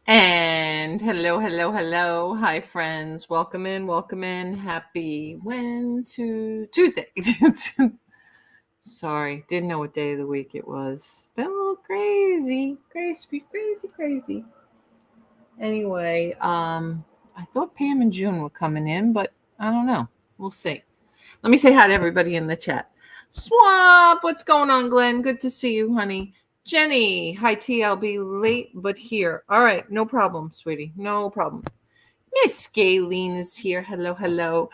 And hello, hello, hello. Hi, friends. Welcome in, welcome in. Happy Wednesday, Tuesday. Sorry, didn't know what day of the week it was. Been a little crazy, crazy. Anyway, I thought Pam and June were coming in, but I don't know. We'll see. Let me say hi to everybody in the chat. Swap, what's going on, Glenn? Good to see you, honey. Jenny, hi T, I'll be late, but here. All right, no problem, sweetie. No problem. Miss Gayleen is here. Hello, hello.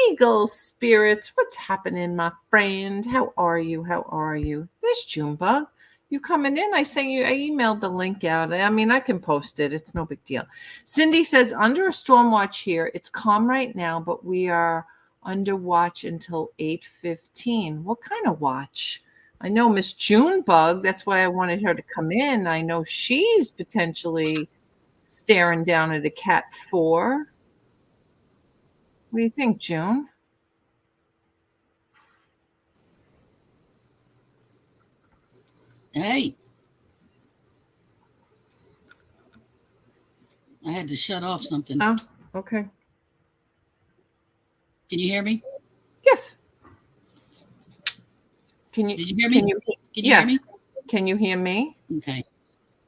Eagle Spirits, what's happening, my friend? How are you? How are you? There's Junebug. You coming in? I emailed the link out. I mean, I can post it. It's no big deal. Cindy says, under a storm watch here. It's calm right now, but we are under watch until 8:15. What kind of watch? I know Miss Junebug. That's why I wanted her to come in. I know she's potentially staring down at a cat 4. What do you think, June? Hey, I had to shut off something. Oh, okay. Can you hear me? Yes. Can you? Did you hear me? Can you? Can Yes. hear me? Can you hear me? Okay.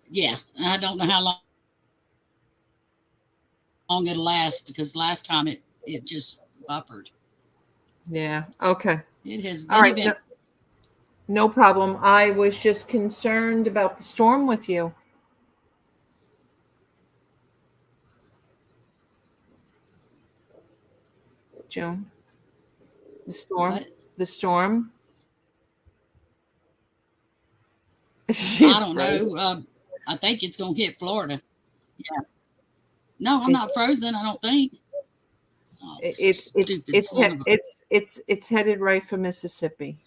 Yeah, I don't know how long it'll last because last time it just buffered. Yeah. Okay. It has been All right. No problem. I was just concerned about the storm with you. June. The storm. What? The storm. I don't know. I think it's going to hit Florida. Yeah. No, I'm not frozen. I don't think. Oh, it's headed right for Mississippi.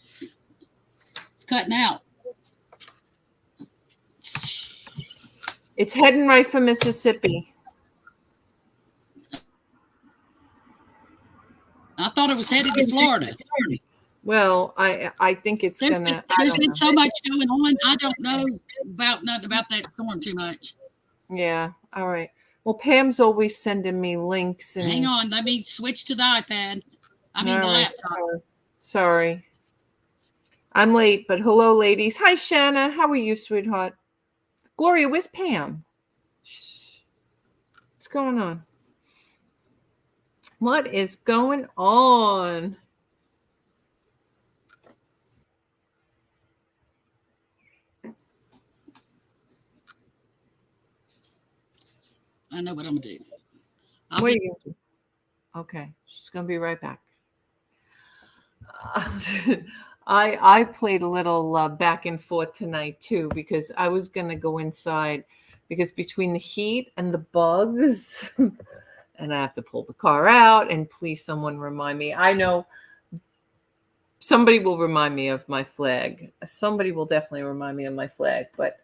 It's cutting out. It's heading right for Mississippi. I thought it was headed to Florida. Well, I think it's There's been so much going on. I don't know nothing about that storm too much. Yeah. All right. Well, Pam's always sending me links. And hang on, let me switch to the iPad. I mean the laptop. Sorry. I'm late, but hello, ladies. Hi, Shanna. How are you, sweetheart? Gloria, where's Pam? Shh. What's going on? What is going on? I know what I'm going to do. What are you going to do? Okay. She's going to be right back. I played a little back and forth tonight, too, because I was going to go inside because between the heat and the bugs, and I have to pull the car out, and please someone remind me. I know somebody will remind me of my flag. Somebody will definitely remind me of my flag, but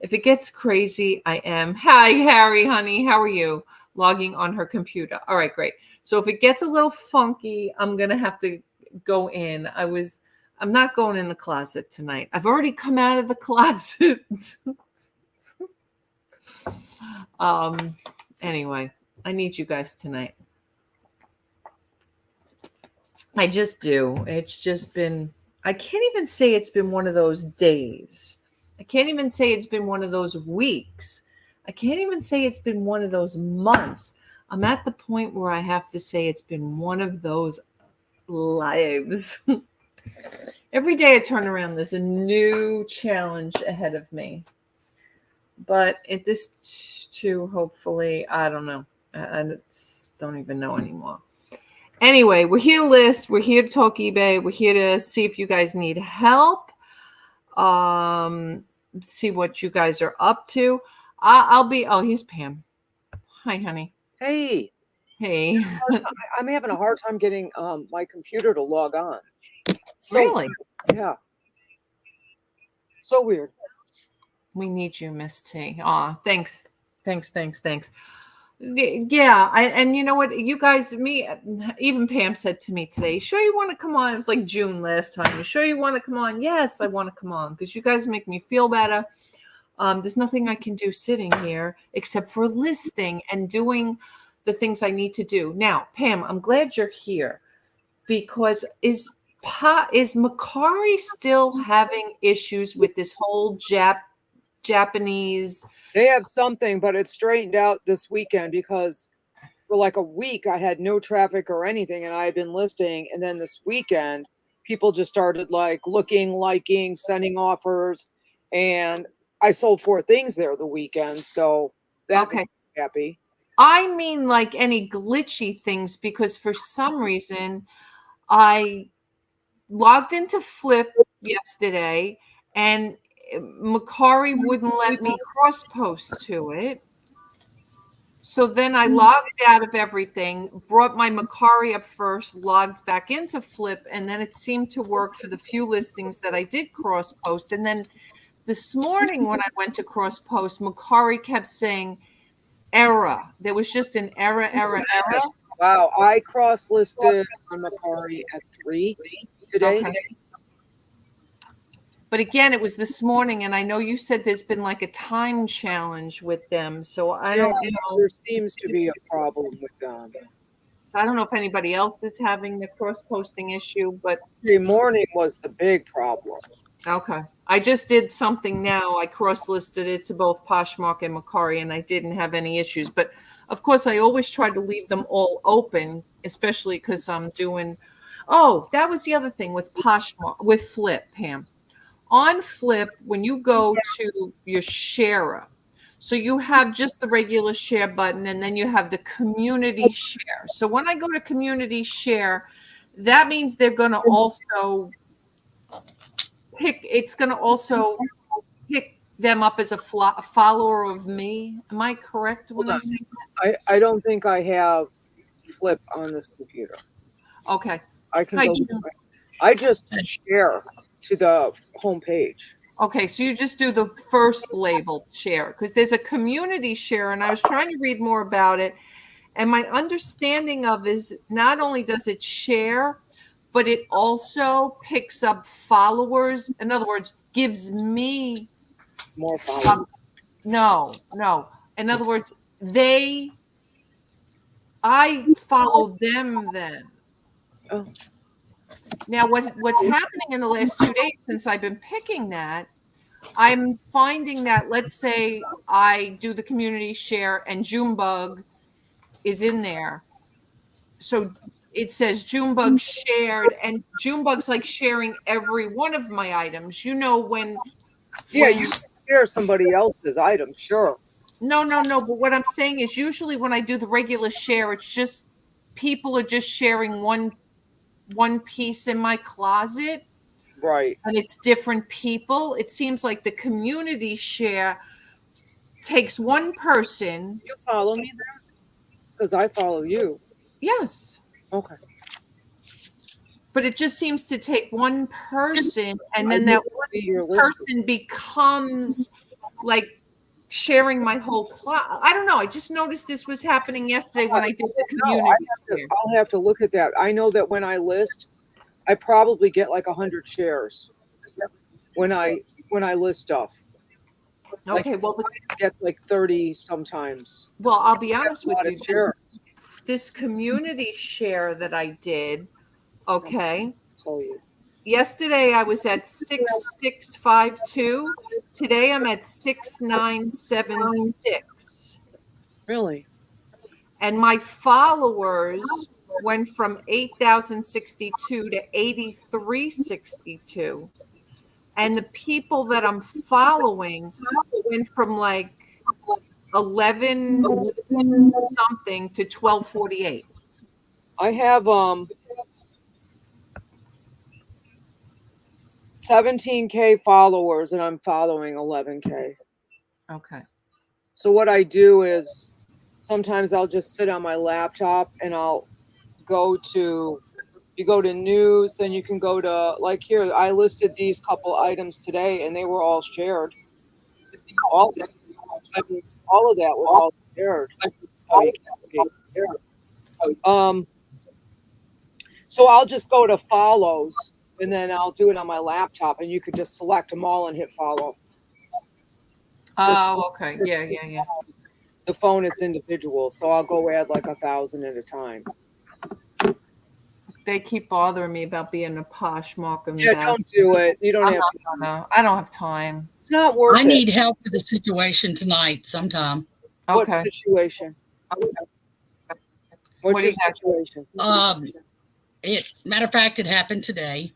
if it gets crazy, I am. Hi, Harry, honey. How are you? Logging on her computer. All right, great. So if it gets a little funky, I'm going to have to go in. I'm not going in the closet tonight. I've already come out of the closet. Anyway, I need you guys tonight. I just do. It's just been, I can't even say it's been one of those days. I can't even say it's been one of those weeks. I can't even say it's been one of those months. I'm at the point where I have to say it's been one of those lives. Every day I turn around, there's a new challenge ahead of me. But at this too, hopefully, I don't know. I don't even know anymore. Anyway, we're here to list. We're here to talk eBay. We're here to see if you guys need help. See what you guys are up to. Here's Pam. Hi, honey. Hey. I'm having a hard time getting my computer to log on. Really? Yeah. So weird. We need you, Miss T. Aw, thanks. Yeah, and you know what? You guys, even Pam said to me today, you sure you want to come on? It was like June last time. You sure you want to come on? Yes, I want to come on because you guys make me feel better. There's nothing I can do sitting here except for listing and doing the things I need to do. Now, Pam, I'm glad you're here because is Macari still having issues with this whole Japanese? They have something, but it's straightened out this weekend because for like a week I had no traffic or anything, and I had been listing, and then this weekend people just started like looking, liking, sending offers, and I sold 4 things there the weekend, so that made me happy. I mean, like any glitchy things, because for some reason I logged into Flip yesterday and Macari wouldn't let me cross post to it. So then I logged out of everything, brought my Macari up first, logged back into Flip, and then it seemed to work for the few listings that I did cross post. And then this morning when I went to cross post, Macari kept saying error. There was just an error. Wow, I cross listed on Macari at 3 today. Okay. But again, it was this morning, and I know you said there's been like a time challenge with them. So I don't know. There seems to be a problem with them. So I don't know if anybody else is having the cross-posting issue, but the morning was the big problem. Okay. I just did something now. I cross-listed it to both Poshmark and Macari, and I didn't have any issues. But of course, I always try to leave them all open, especially because I'm doing. Oh, that was the other thing with Poshmark, with Flip, Pam. On Flip, when you go to your sharer, so you have just the regular share button, and then you have the community share. So when I go to community share, that means they're going to also it's going to also pick them up as a follower of me. Am I correct when I say that? I don't think I have Flip on this computer. Okay. I can go. I just share to the home page. Okay, so you just do the first label share because there's a community share, and I was trying to read more about it. And my understanding of is not only does it share, but it also picks up followers. In other words, gives me more followers. No. In other words, I follow them then. Oh. Now, what's happening in the last 2 days since I've been picking that, I'm finding that, let's say I do the community share and Junebug is in there. So it says Junebug shared, and Junebug's like sharing every one of my items. You know, when you share somebody else's items, sure. No. But what I'm saying is usually when I do the regular share, it's just people are just sharing one piece in my closet. Right. And it's different people. It seems like the community share takes one person. You follow me there? Because I follow you. Yes. Okay. But it just seems to take one person, and then that one person becomes like sharing my whole class. I don't know. I just noticed this was happening yesterday when I did the community. I'll have to look at that. I know that when I list, I probably get like 100 shares when I list stuff. Okay, well, that's like 30 sometimes. Well, I'll be honest with you. This community share that I did, okay. Yesterday I was at 6652. Today I'm at 6976. Really? And my followers went from 8,062 to 8,362. And the people that I'm following went from like 11 something to 1248. I have 17K followers and I'm following 11K. Okay. So what I do is sometimes I'll just sit on my laptop and I'll go to news, then you can go to, like here, I listed these couple items today and they were all shared. All of that was all shared. So I'll just go to follows and then I'll do it on my laptop and you could just select them all and hit follow. Oh, okay. Yeah. The phone, it's individual, so I'll go add like 1,000 at a time. They keep bothering me about being a Poshmark Yeah, investor. don't do it. You don't have to. No, I don't have time. It's not worth it. I need help with the situation tonight sometime. What Okay. situation? Okay. What's What do your you have? situation? Matter of fact, it happened today.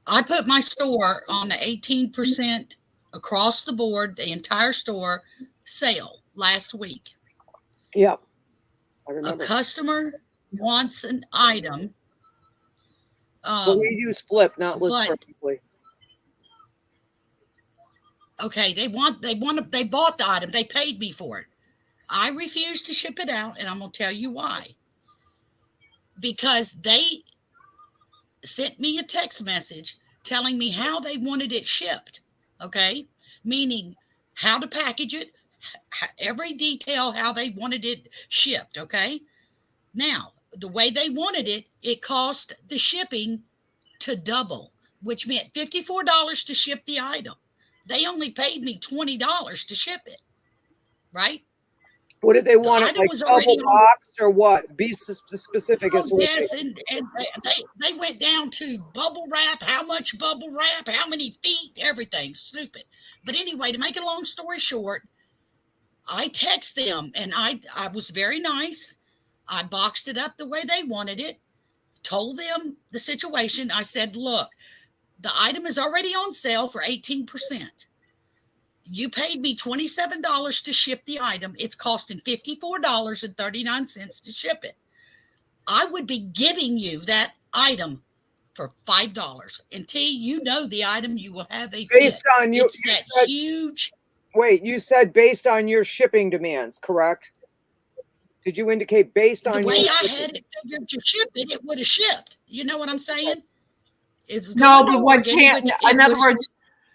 I put my store on the 18% across the board, the entire store sale last week. Yep. I remember. A customer wants an item. But we use Flip, not List Perfectly. Okay, they bought the item. They paid me for it. I refused to ship it out, and I'm going to tell you why. Because they sent me a text message telling me how they wanted it shipped, okay? Meaning how to package it, every detail, how they wanted it shipped, okay? Now, the way they wanted it, it cost the shipping to double, which meant $54 to ship the item. They only paid me $20 to ship it, right? What did they want? It like double boxed or what? Be specific as to what. Yes, and they went down to bubble wrap, how much bubble wrap, how many feet, everything. Stupid. But anyway, to make a long story short, I text them, and I was very nice. I boxed it up the way they wanted it, told them the situation. I said, look, the item is already on sale for 18%. You paid me $27 to ship the item. It's costing $54.39 to ship it. I would be giving you that item for $5. And T, you know the item you will have a based on you. It's that said, huge. Wait, you said based on your shipping demands, correct? Did you indicate based on the way I had it figured to ship it, it would have shipped. You know what I'm saying? No, but what Pam, in other words,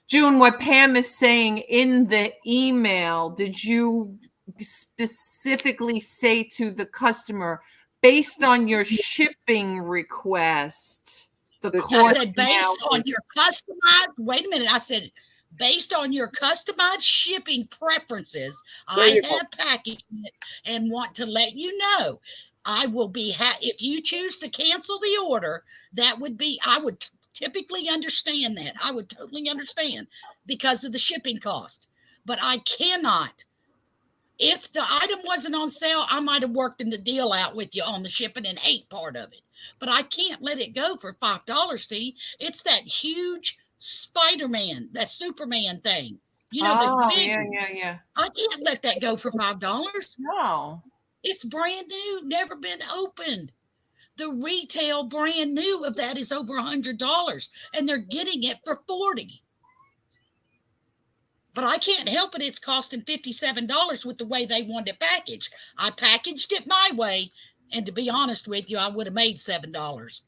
June, what Pam is saying in the email, did you specifically say to the customer, based on your shipping request, the cost? I said, based on your customized, wait a minute, I said, based on your customized shipping preferences, I have packaged it and want to let you know I will be, if you choose to cancel the order, that would be, I would typically understand that. I would totally understand because of the shipping cost. But I cannot. If the item wasn't on sale, I might have worked in the deal out with you on the shipping and ate part of it. But I can't let it go for $5, T. It's that huge Spider-Man, that Superman thing. You know, the big yeah. I can't let that go for $5. No. It's brand new, never been opened. The retail brand new of that is over $100, and they're getting it for $40. But I can't help it. It's costing $57 with the way they wanted it packaged. I packaged it my way, and to be honest with you, I would have made $7.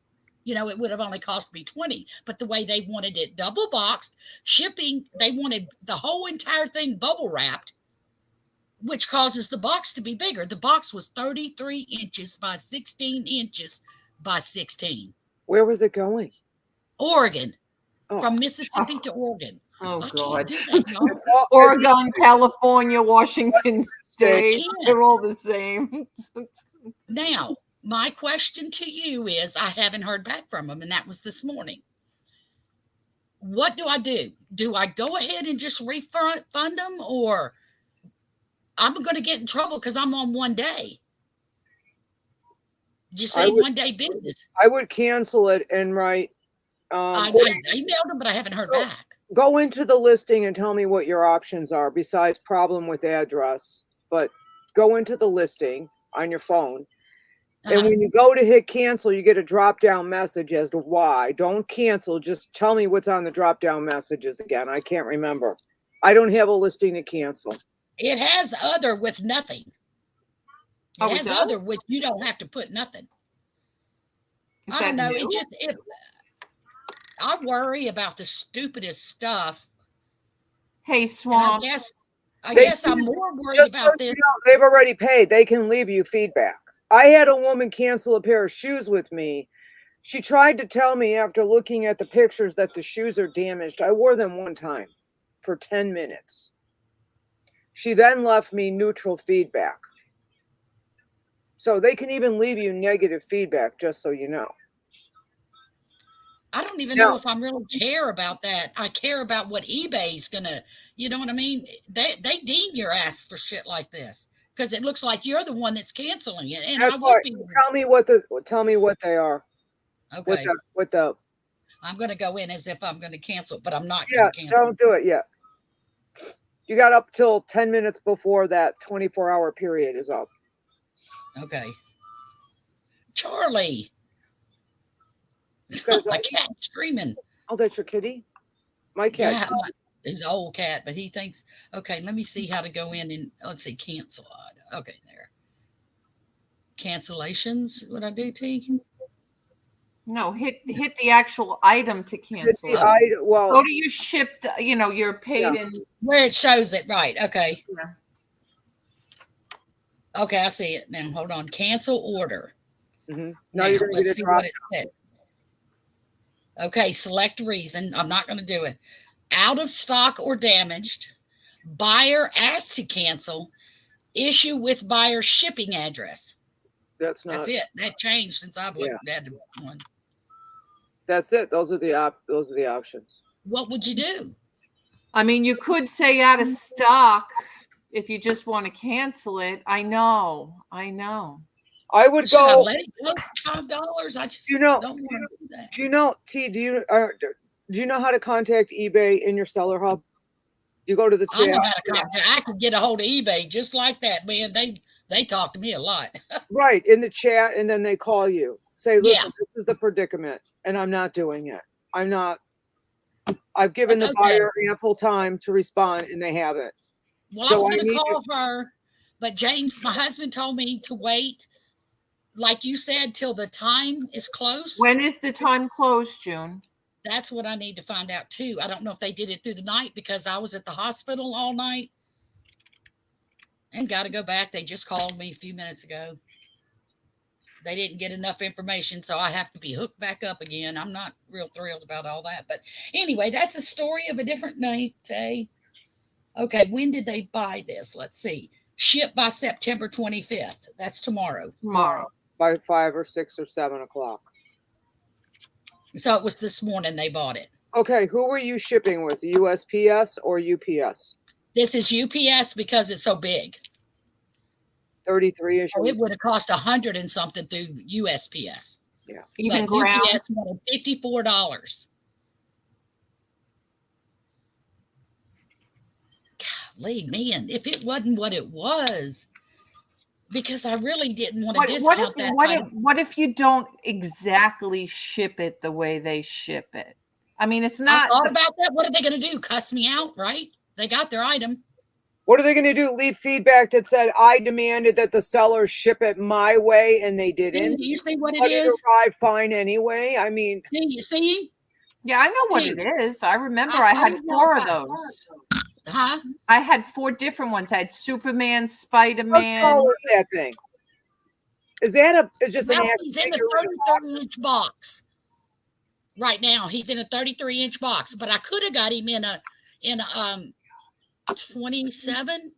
You know, it would have only cost me $20. But the way they wanted it double boxed, shipping, they wanted the whole entire thing bubble wrapped, which causes the box to be bigger. The box was 33 inches by 16 inches by 16. Where was it going? Oregon. From Mississippi to Oregon. Oh, God. That, Oregon, California, Washington State. They're all the same. Now, my question to you is, I haven't heard back from them, and that was this morning. What do I do? Do I go ahead and just refund them, or I'm going to get in trouble because I'm on 1 day? Did you say 1 day business? I would cancel it and write. I emailed them, but I haven't heard back. Go into the listing and tell me what your options are besides problem with address. But go into the listing on your phone. And when you go to hit cancel, you get a drop-down message as to why. Don't cancel. Just tell me what's on the drop-down messages again. I can't remember. I don't have a listing to cancel. It has other with nothing. It has does? other with you don't have to put nothing. I don't know. New? I worry about the stupidest stuff. Hey, Swamp. I guess I'm more worried about this. They've already paid. They can leave you feedback. I had a woman cancel a pair of shoes with me. She tried to tell me after looking at the pictures that the shoes are damaged. I wore them one time for 10 minutes. She then left me neutral feedback. So they can even leave you negative feedback, just so you know. I don't even know if I really care about that. I care about what eBay's gonna, you know what I mean? They deem your ass for shit like this because it looks like you're the one that's canceling it. And That's I why. would be. Tell me what they are. Okay. What the? I'm gonna go in as if I'm gonna cancel, but I'm not Yeah, gonna cancel. don't do it yet. You got up till 10 minutes before that 24-hour period is up. Okay. Charlie. My cat's screaming. Oh, that's your kitty? My cat. Yeah, he's an old cat, but he thinks, okay, let me see how to go in and let's see, cancel. Okay, there. Cancellations, what I do, T? No, hit the actual item to cancel. Well, go to your shipped, you're paid in where it shows it, right? Okay. Yeah. Okay, I see it now. Hold on. Cancel order. Mm-hmm. Now you're going to get see what it says. Okay, select reason. I'm not going to do it. Out of stock or damaged. Buyer asked to cancel. Issue with buyer shipping address. That's it. That changed since I've looked at one. That's it. Those are the options. What would you do? I mean, you could say out of stock if you just want to cancel it. I know. I would go. Let it go for $5. I just don't want to do that. Do you know, T? Do you know how to contact eBay in your seller hub? You go to the chat. I can get a hold of eBay just like that, man. They talk to me a lot. Right, in the chat, and then they call you. Say, listen, this is the predicament, and I'm not doing it. I've given the buyer ample time to respond, and they haven't. Well, I was going to call her, but James, my husband, told me to wait, like you said, till the time is close. When is the time closed, June? That's what I need to find out, too. I don't know if they did it through the night because I was at the hospital all night and got to go back. They just called me a few minutes ago. They didn't get enough information, so I have to be hooked back up again. I'm not real thrilled about all that. But anyway, that's a story of a different night, eh? Okay, when did they buy this? Let's see. Shipped by September 25th. That's tomorrow. By 5 or 6 or 7 o'clock. So it was this morning they bought it. Okay, who were you shipping with, USPS or UPS? This is UPS because it's so big. 33 is. It would have cost $100 and something through USPS. Yeah, even ground. UPS wanted $54. Golly, man, if it wasn't what it was, because I really didn't want to discount that. What if you don't exactly ship it the way they ship it? I mean, it's not. I thought about that. What are they going to do? Cuss me out, right? They got their item. What are they going to do? Leave feedback that said, I demanded that the sellers ship it my way, and they didn't. Do you see what it is? It arrived fine anyway. I mean. You see? Yeah, I know what it is. I remember I had 4 of those. Huh? I had 4 different ones. I had Superman, Spider-Man. How tall is that thing? Is that just an he's in a 33-inch box. Right now, he's in a 33-inch box, but I could have got him in a 27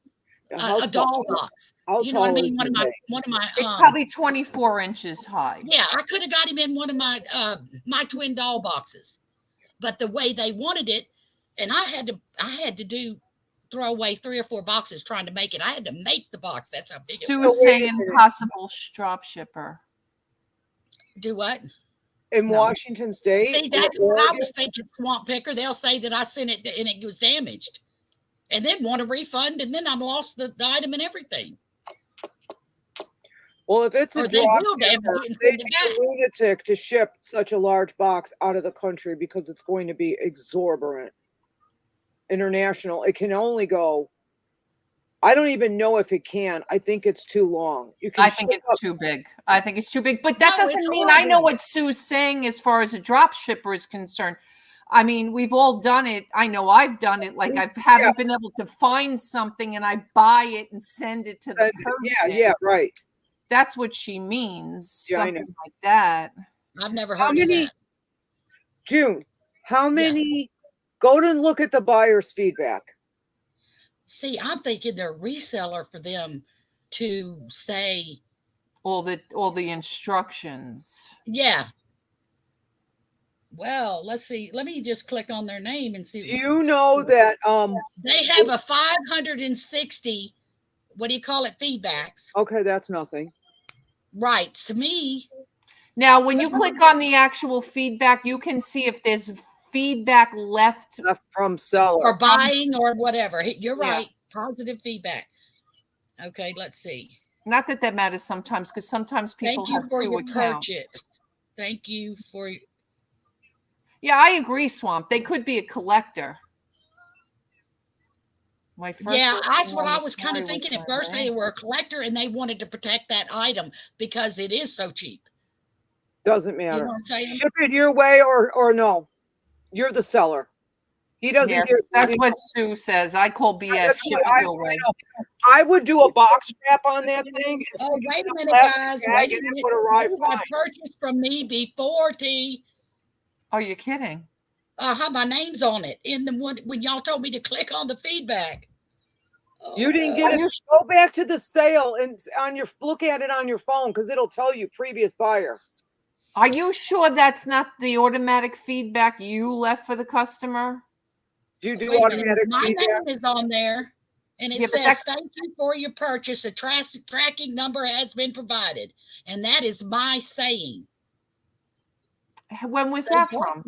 a doll box. You know what I mean? One of my it's probably 24 inches high. Yeah, I could have got him in one of my twin doll boxes. But the way they wanted it, and I had to throw away 3 or 4 boxes trying to make it. I had to make the box. That's how big it was. Saying possible drop shipper. Do what? In Washington State? See, that's what I was thinking, Swamp Picker. They'll say that I sent it and it was damaged. And then want a refund, and then I'm lost the item and everything. Well, if it's a drop shipper, they'd be a lunatic to ship such a large box out of the country because it's going to be exorbitant. International, it can only go. I don't even know if it can. I think it's too long. I think it's too big. But that doesn't mean I know what Sue's saying as far as a drop shipper is concerned. I mean, we've all done it. I know I've done it. Like I haven't been able to find something and I buy it and send it to the person. Yeah, right. That's what she means. Yeah, something like that. I've never heard of that. June, how many? Go and look at the buyer's feedback. See, I'm thinking they're reseller for them to say all the instructions. Yeah. Well, let's see. Let me just click on their name and see. Do you know that They have a 560, what do you call it, feedbacks. Okay, that's nothing. Right. To me. Now, when you click on the actual feedback, you can see if there's feedback left from seller. Or buying or whatever. You're right. Positive feedback. Okay, let's see. Not that that matters sometimes, because sometimes people have two accounts. Thank you for. Yeah, I agree, Swamp. They could be a collector. My first that's what I was kind of thinking at first. They were a collector and they wanted to protect that item because it is so cheap. Doesn't matter. You know what I'm saying? Ship it your way or no. You're the seller. He doesn't Yes, get that's what Sue says. I call BS. Ship it your way. I would do a box wrap on that thing. Oh, wait a minute, guys. Wait a minute. You have purchased from me before, T. Are you kidding? My name's on it in the one when y'all told me to click on the feedback. You didn't get it. Go back to the sale and look at it on your phone because it'll tell you previous buyer. Are you sure that's not the automatic feedback you left for the customer? Do you do automatic feedback? My name is on there, and it says, "Thank you for your purchase. A tracking number has been provided," and that is my saying. When was that from?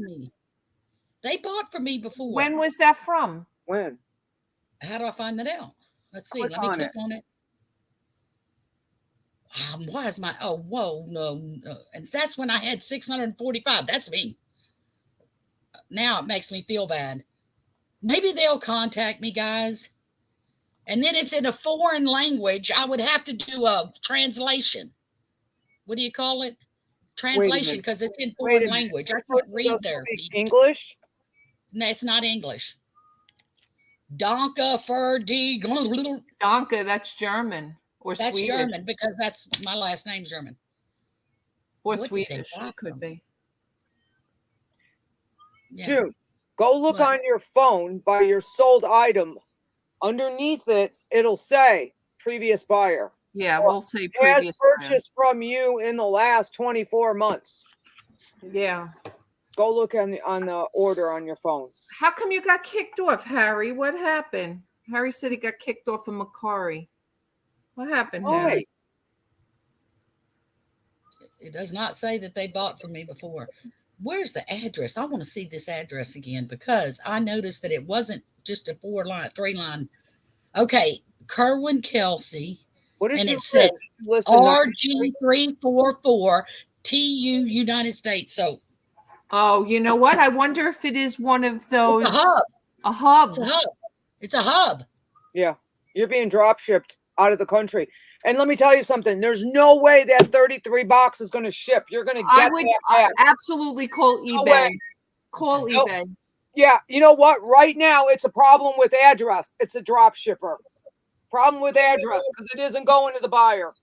They bought from me before. When was that from? When? How do I find that out? Let's see. Let me click on it. Why is my no, and that's when I had 645. That's me. Now it makes me feel bad. Maybe they'll contact me, guys. And then it's in a foreign language. I would have to do a translation. What do you call it? Translation, because it's in foreign language. I can't read there. English? No, it's not English. Danke für die. Danke, that's German. Or that's Swedish. German because that's my last name's German. Or Swedish. Could be. Yeah. June, go look on your phone by your sold item. Underneath it, it'll say previous buyer. Yeah, we'll say previous has purchased from you in the last 24 months. Yeah. Go look on the order on your phone. How come you got kicked off, Harry? What happened? Harry said he got kicked off of Macari. What happened, Harry? It does not say that they bought from me before. Where's the address? I want to see this address again because I noticed that it wasn't just a 3-line. Okay, Kerwin Kelsey. What did and you it says RG344 TU United States. So, you know what? I wonder if it is one of those. It's a hub. A hub. It's a hub. Yeah, you're being drop shipped out of the country. And let me tell you something. There's no way that 33 box is going to ship. You're going to get that back. Absolutely call eBay. Call eBay. Yeah, you know what? Right now, it's a problem with address. It's a drop shipper. Problem with address because it isn't going to the buyer.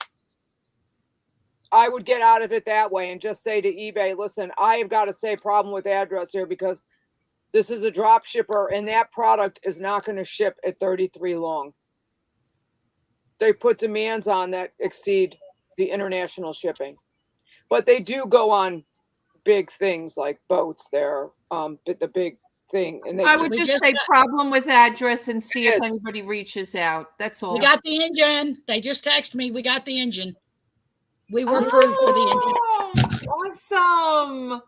I would get out of it that way and just say to eBay, listen, I have got to say problem with address here because this is a drop shipper and that product is not going to ship at 33 long. They put demands on that exceed the international shipping. But they do go on big things like boats there, the big thing. And I would just say problem with address and see if anybody reaches out. That's all. We got the engine. They just texted me. We got the engine. We were approved for the engine. Awesome.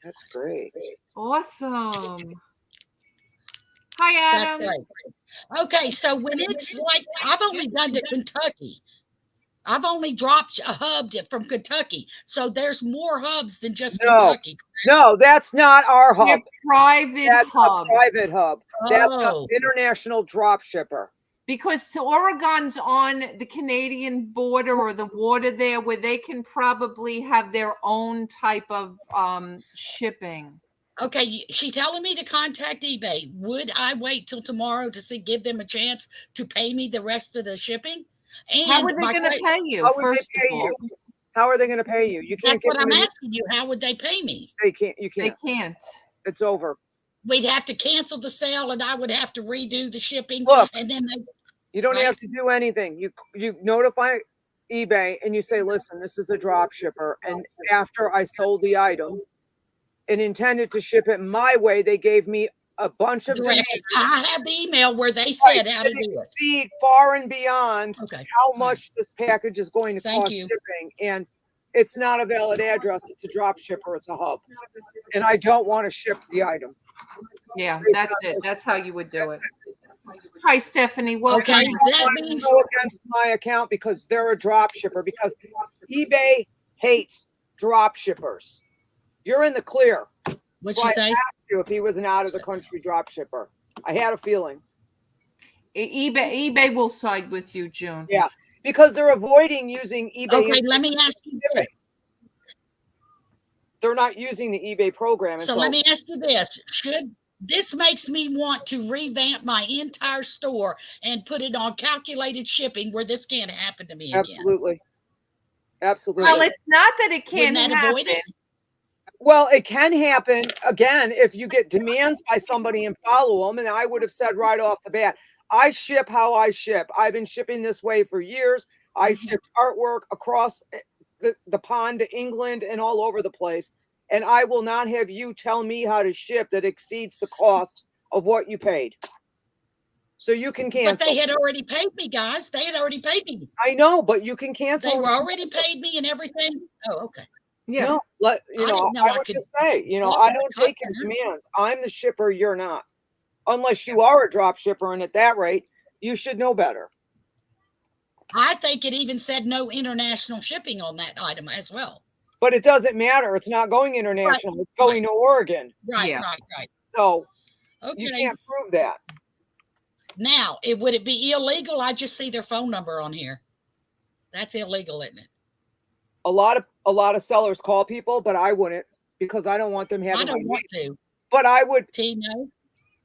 That's great. Awesome. Hi, Adam. That's right. Okay, so when it's like, I've only done to Kentucky. I've only dropped a hub from Kentucky. So there's more hubs than just Kentucky. No, that's not our hub. That's a private hub. That's an international drop shipper. Because Oregon's on the Canadian border or the water there where they can probably have their own type of shipping. Okay, she's telling me to contact eBay. Would I wait till tomorrow to give them a chance to pay me the rest of the shipping? And how are they going to pay you? How would they pay you? How are they going to pay you? You can't. That's what I'm asking you. How would they pay me? They can't. You can't. They can't. It's over. We'd have to cancel the sale, and I would have to redo the shipping. Look, and then You don't Right. have to do anything. You notify eBay and you say, listen, this is a drop shipper. And after I sold the item and intended to ship it my way, they gave me a bunch of demands. Directions. I have the email where they said how to That do it. exceed far and beyond Okay. how much this package is going to Thank cost you. shipping. And it's not a valid address. It's a drop shipper. It's a hub. And I don't want to ship the item. Yeah, that's it. That's how you would do it. Hi, Stephanie. Welcome. Okay, that I means go against my account because they're a drop shipper, because eBay hates drop shippers. You're in the clear. what'd So you I say? asked you if he was an out of the country drop shipper. I had a feeling. eBay will side with you, June. Yeah, because they're avoiding using eBay. Okay, let me ask you this. They're not using the eBay program. So let me ask you this. This makes me want to revamp my entire store and put it on calculated shipping where this can't happen to me again. Absolutely. Absolutely. Well, it's not that it can't Wouldn't that happen. avoid it? Well, it can happen again if you get demands by somebody and follow them. And I would have said right off the bat, I ship how I ship. I've been shipping this way for years. I shipped artwork across the pond to England and all over the place. And I will not have you tell me how to ship that exceeds the cost of what you paid. So you can cancel. But they had already paid me, guys. They had already paid me. I know, but you can cancel. They were already paid me and everything. Oh, okay. Yeah. No, I didn't know I I would could just say, block I that don't take your customer. demands. I'm the shipper, you're not. Unless you are a drop shipper, and at that rate, you should know better. I think it even said no international shipping on that item as well. But it doesn't matter. It's not going international. It's going to Oregon. Right, Yeah. right. So Okay. you can't prove that. Now, would it be illegal? I just see their phone number on here. That's illegal, isn't it? A lot of sellers call people, but I wouldn't, because I don't want them having. I don't want to. But I would. Tino.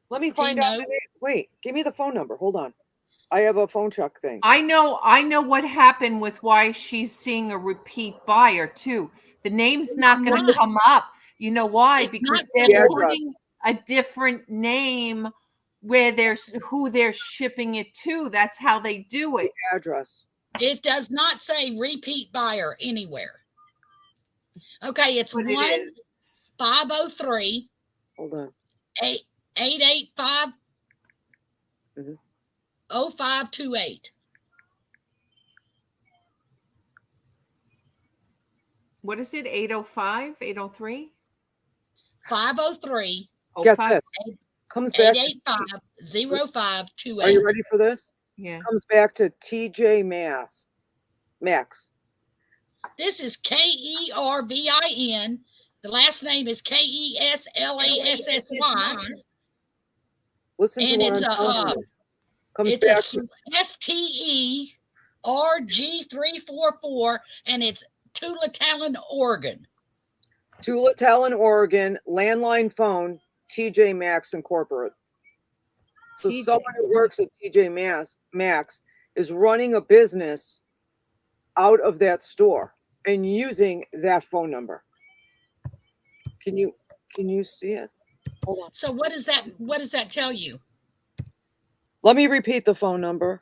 Let me find out. Wait, give me the phone number. Hold on. I have a phone check thing. I know what happened with why she's seeing a repeat buyer too. The name's not going to come up. You know why? It's Because not they're the putting a different name where there's who they're shipping it to. That's how they do it. Address. It does not say repeat buyer anywhere. Okay, it's But it 1-503. Hold on. 885 Mhm. 0528. What is it? 805, 803? 503 Get this. Comes back. 885 0528. Are you ready for this? Yeah. Comes back to TJ Max. This is KERVIN. The last name is KESLASSY. Listen to And what it's I'm telling you. Comes it's back a to STERG344, and it's Tualatin, Oregon. Tualatin, Oregon, landline phone, TJ Maxx Incorporated. So TJ. someone who works at TJ Maxx is running a business out of that store and using that phone number. Can you see it? Hold on. So what does that tell you? Let me repeat the phone number.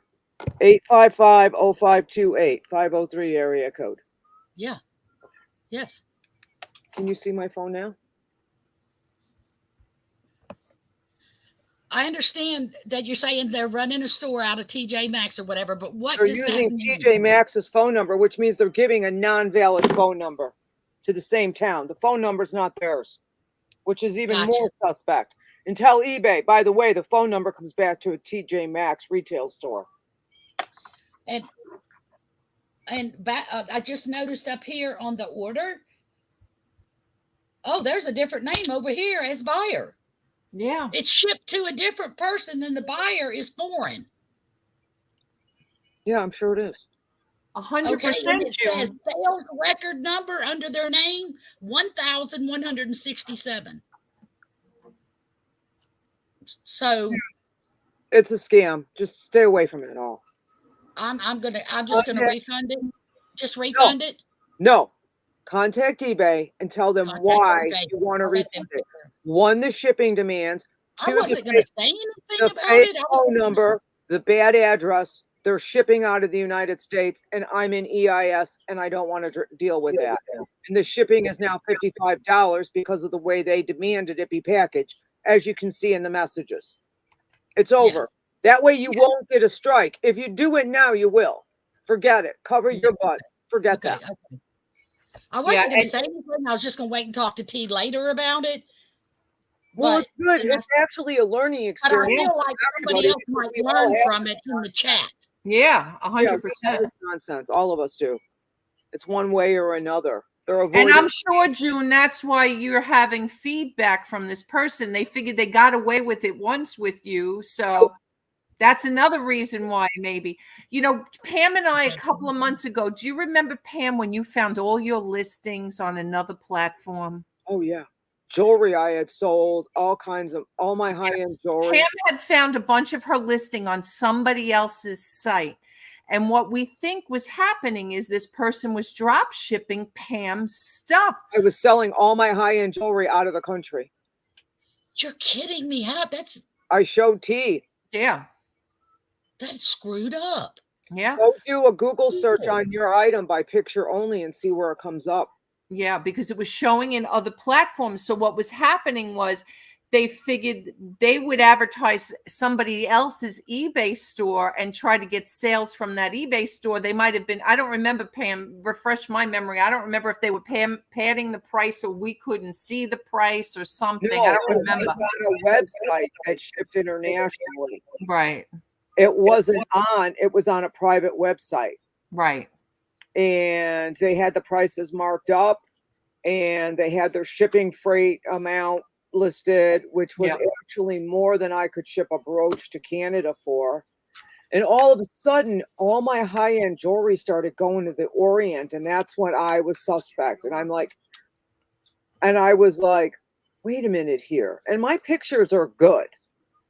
855-0528, 503 area code. Yeah. Yes. Can you see my phone now? I understand that you're saying they're running a store out of TJ Maxx or whatever, but what They're does that using mean? TJ Maxx's phone number, which means they're giving a non-valid phone number to the same town. The phone number's not theirs, which is even more suspect. And tell eBay, by the way, the phone number comes back to a TJ Maxx retail store. And I just noticed up here on the order. Oh, there's a different name over here as buyer. Yeah. It's shipped to a different person than the buyer is foreign. Yeah, I'm sure it is. 100%. Okay, and it says sales record number under their name 1,167. So it's a scam. Just stay away from it all. I'm just gonna refund it. Just refund it. No. Contact eBay and tell them why you want to refund it. One, the shipping demands. Two, I wasn't gonna say anything the about fake it. phone number. the bad address, they're shipping out of the United States, and I'm in EIS, and I don't want to deal with that. And the shipping is now $55 because of the way they demanded it be packaged, as you can see in the messages. It's over. That way you won't get a strike. If you do it now, you will. Forget it. Cover your butt. Forget that. Okay. I wasn't going to say anything. I was just going to wait and talk to T later about it. Well, it's good. It's actually a learning experience. But I feel like somebody else might learn from it in the chat. Yeah, 100%. Nonsense. All of us do. It's one way or another. And I'm sure, June, that's why you're having feedback from this person. They figured they got away with it once with you. So that's another reason why maybe. You know, Pam and I, a couple of months ago, do you remember, Pam, when you found all your listings on another platform? Oh, yeah. Jewelry I had sold, all my high-end jewelry. Pam had found a bunch of her listing on somebody else's site. And what we think was happening is this person was drop shipping Pam's stuff. I was selling all my high-end jewelry out of the country. You're kidding me. How? I showed T. Yeah. That's screwed up. Yeah. Go do a Google search on your item by picture only and see where it comes up. Yeah, because it was showing in other platforms. So what was happening was they figured they would advertise somebody else's eBay store and try to get sales from that eBay store. They might have been, I don't remember, Pam, refresh my memory. I don't remember if they were padding the price or we couldn't see the price or something. No, I don't remember. It was on a website that shipped internationally. Right. It wasn't on, it was on a private website. Right. And they had the prices marked up and they had their shipping freight amount listed, which was actually more than I could ship a brooch to Canada for. And all of a sudden, all my high-end jewelry started going to the Orient, and that's when I was suspect. And I was like, wait a minute here. And my pictures are good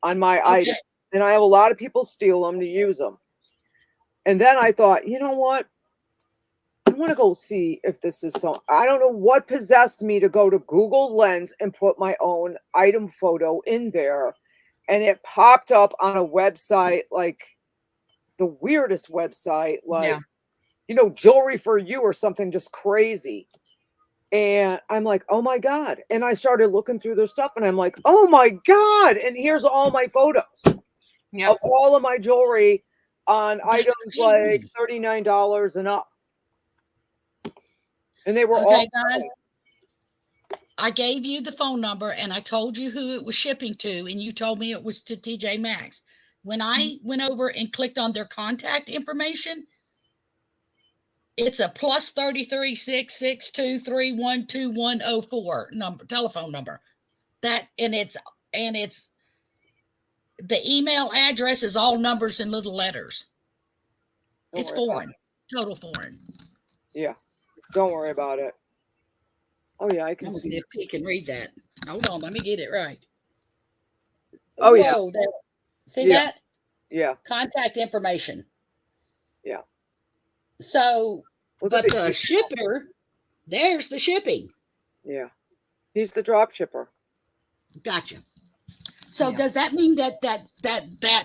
on my item, and I have a lot of people steal them to use them. And then I thought, you know what? I want to go see if this is so. I don't know what possessed me to go to Google Lens and put my own item photo in there. And it popped up on a website, like the weirdest website, like, you know, Jewelry for You or something just crazy. And I'm like, oh my God. And I started looking through their stuff and I'm like, oh my God. And here's all my photos of all of my jewelry on items like $39 and up. And they were all guys. I gave you the phone number and I told you who it was shipping to, and you told me it was to TJ Maxx. When I went over and clicked on their contact information, it's a +33 662 312104 telephone number. That and it's the email address is all numbers and little letters. It's foreign, total foreign. Yeah. Don't worry about it. Oh, yeah, I can see if he can read that. Hold on, let me get it right. Oh, yeah. See that? Yeah. Contact information. Yeah. So, but the shipper, there's the shipping. Yeah. He's the drop shipper. Gotcha. So does that mean that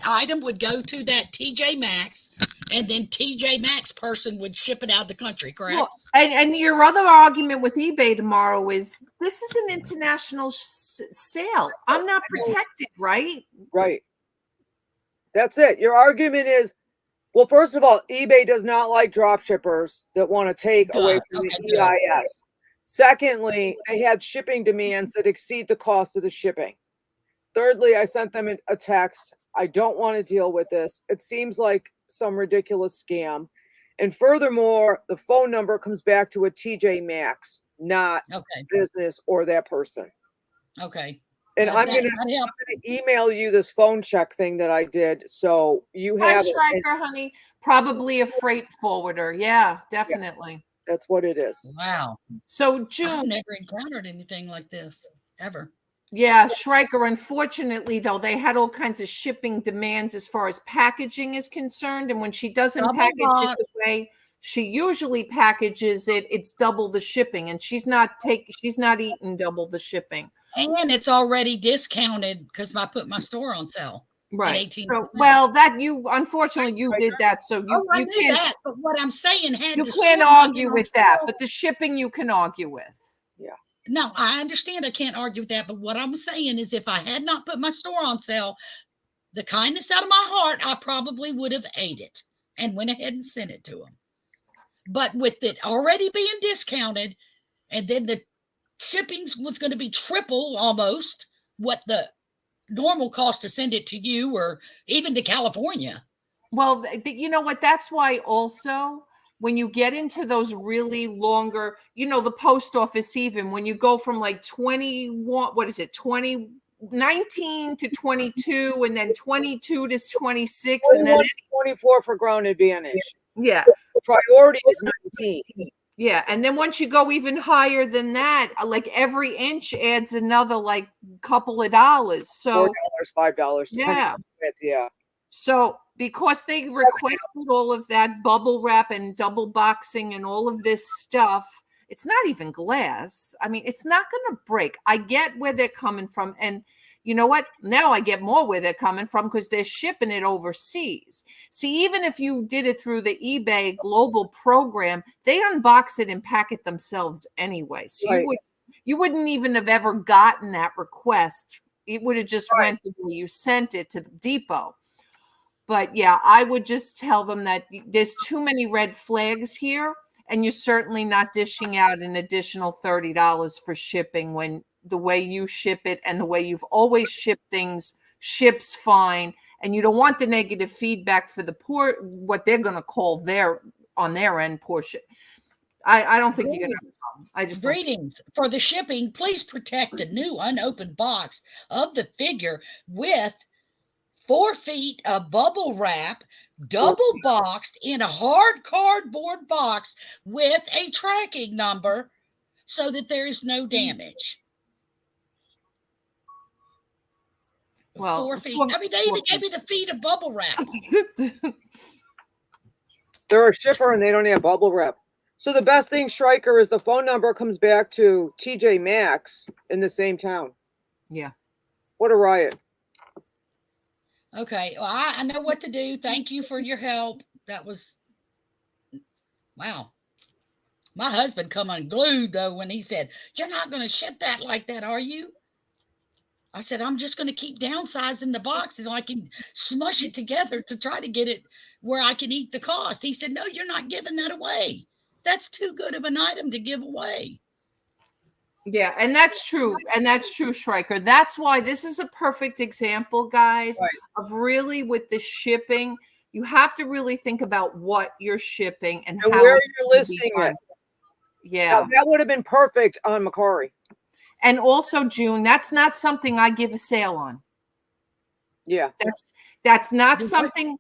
item would go to that TJ Maxx and then TJ Maxx person would ship it out of the country, correct? Well, and your other argument with eBay tomorrow is this is an international sale. I'm not protected, right? Right. That's it. Your argument is, well, first of all, eBay does not like drop shippers that want to take away from the EIS. Secondly, they have shipping demands that exceed the cost of the shipping. Thirdly, I sent them a text. I don't want to deal with this. It seems like some ridiculous scam. And furthermore, the phone number comes back to a TJ Maxx, not business or that person. Okay. And I'm gonna email you this phone check thing that I did, so you have it. Striker, honey. Probably a freight forwarder. Yeah, definitely. Yeah, that's what it is. Wow. So June, I've never encountered anything like this ever. Yeah, Schreiker, unfortunately, though, they had all kinds of shipping demands as far as packaging is concerned. And when she doesn't package it the way she usually packages it, it's double the shipping. And she's not eating double the shipping. And it's already discounted because I put my store on sale. Right. 18%. So, well, that you unfortunately you did that, so Oh, I you knew can't that, but what I'm saying had you the can't store not argue been on with that. sale. But the shipping you can argue with. Yeah. No, I understand I can't argue with that, but what I'm saying is if I had not put my store on sale, the kindness out of my heart, I probably would have ate it and went ahead and sent it to them. But with it already being discounted, and then the shipping was going to be triple almost what the normal cost to send it to you or even to California. Well, you know what? That's why also when you get into those really longer, the post office, even when you go from like 21, what is it, 2019 to 22, and then 22 to 26, and then 21 to 24 for ground advantage. yeah. Priority is 19. Yeah, and then once you go even higher than that, like every inch adds another like couple of dollars. So $4, $5, depending yeah. on it. Yeah. So because they requested all of that bubble wrap and double boxing and all of this stuff, it's not even glass. I mean, it's not going to break. I get where they're coming from. And you know what? Now I get more where they're coming from because they're shipping it overseas. See, even if you did it through the eBay global program, they unbox it and pack it themselves anyway. So Right. you wouldn't even have ever gotten that request. It would have just Right. went the way you sent it to the depot. But yeah, I would just tell them that there's too many red flags here, and you're certainly not dishing out an additional $30 for shipping when the way you ship it and the way you've always shipped things ships fine, and you don't want the negative feedback for the poor, what they're going to call on their end portion. I don't think you're going to have a problem. I just Greetings. For the shipping, please protect a new unopened box of the figure with 4 feet of bubble wrap, double boxed in a hard cardboard box with a tracking number so that there is no damage. Well, 4 feet. I mean, they even gave me the feet of bubble wrap. They're a shipper and they don't have bubble wrap. So the best thing, Stryker, is the phone number comes back to TJ Maxx in the same town. Yeah. What a riot. Okay. Well, I know what to do. Thank you for your help. That was, wow. My husband come unglued, though, when he said, "You're not going to ship that like that, are you?" I said, "I'm just going to keep downsizing the box so I can smush it together to try to get it where I can eat the cost." He said, "No, you're not giving that away. That's too good of an item to give away." Yeah, and that's true. And that's true, Stryker. That's why this is a perfect example, guys, Right. of really with the shipping. You have to really think about what you're shipping and how where it's you're gonna be listing done. it. Yeah. Now, that would have been perfect on Macari. And also, June, that's not something I give a sale on. Yeah. That's not something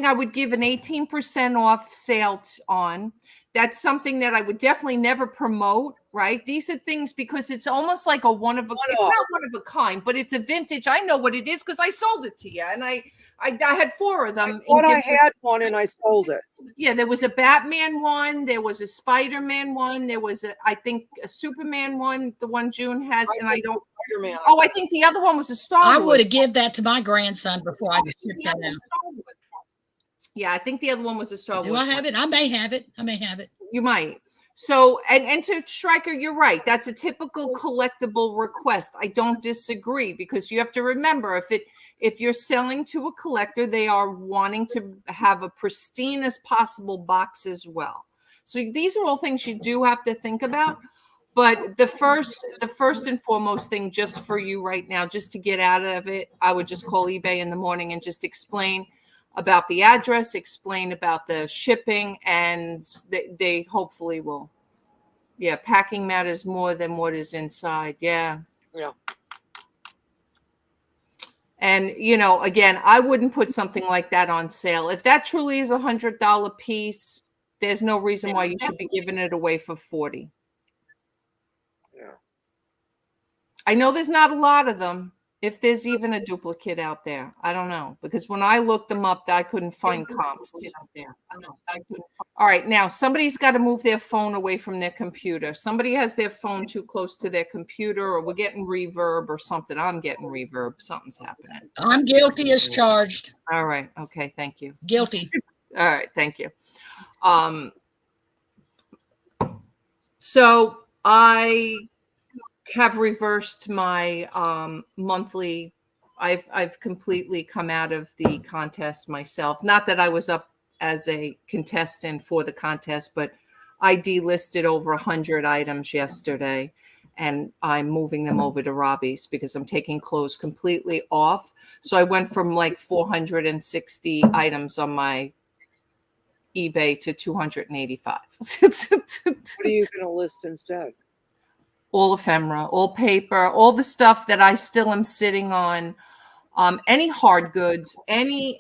I would give an 18% off sale on. That's something that I would definitely never promote, right? These are things because it's almost like it's not one of a kind, but it's a vintage. I know what it is because I sold it to you, and I had 4 of them. I thought I had one and I sold it. Yeah, there was a Batman one, there was a Spider-Man one, there was I think a Superman one, the one June has, and I don't. Spider-Man. Oh, I think the other one was a Star Wars. I would have given that to my grandson before I just shipped that out. Yeah, I think the other one was a Star Wars. Do I have it? I may have it. I may have it. You might. So, and to Stryker, you're right. That's a typical collectible request. I don't disagree because you have to remember if you're selling to a collector, they are wanting to have a pristine as possible box as well. So these are all things you do have to think about. But the first and foremost thing just for you right now, just to get out of it, I would just call eBay in the morning and just explain about the address, explain about the shipping, and they hopefully will. Yeah, packing matters more than what is inside. Yeah. Yeah. And, again, I wouldn't put something like that on sale. If that truly is $100 piece, there's no reason why you should be giving it away for $40. Yeah. I know there's not a lot of them. If there's even a duplicate out there, I don't know, because when I looked them up, I couldn't find comps. All right, now somebody's got to move their phone away from their computer. Somebody has their phone too close to their computer, or we're getting reverb or something. I'm getting reverb. Something's happening. I'm guilty as charged. All right. Okay. Thank you. Guilty. All right. Thank you. So I have reversed my monthly. I've completely come out of the contest myself. Not that I was up as a contestant for the contest, but I delisted over 100 items yesterday, and I'm moving them over to Robbie's because I'm taking clothes completely off. So I went from like 460 items on my eBay to 285. What are you going to list instead? All ephemera, all paper, all the stuff that I still am sitting on. Any hard goods, any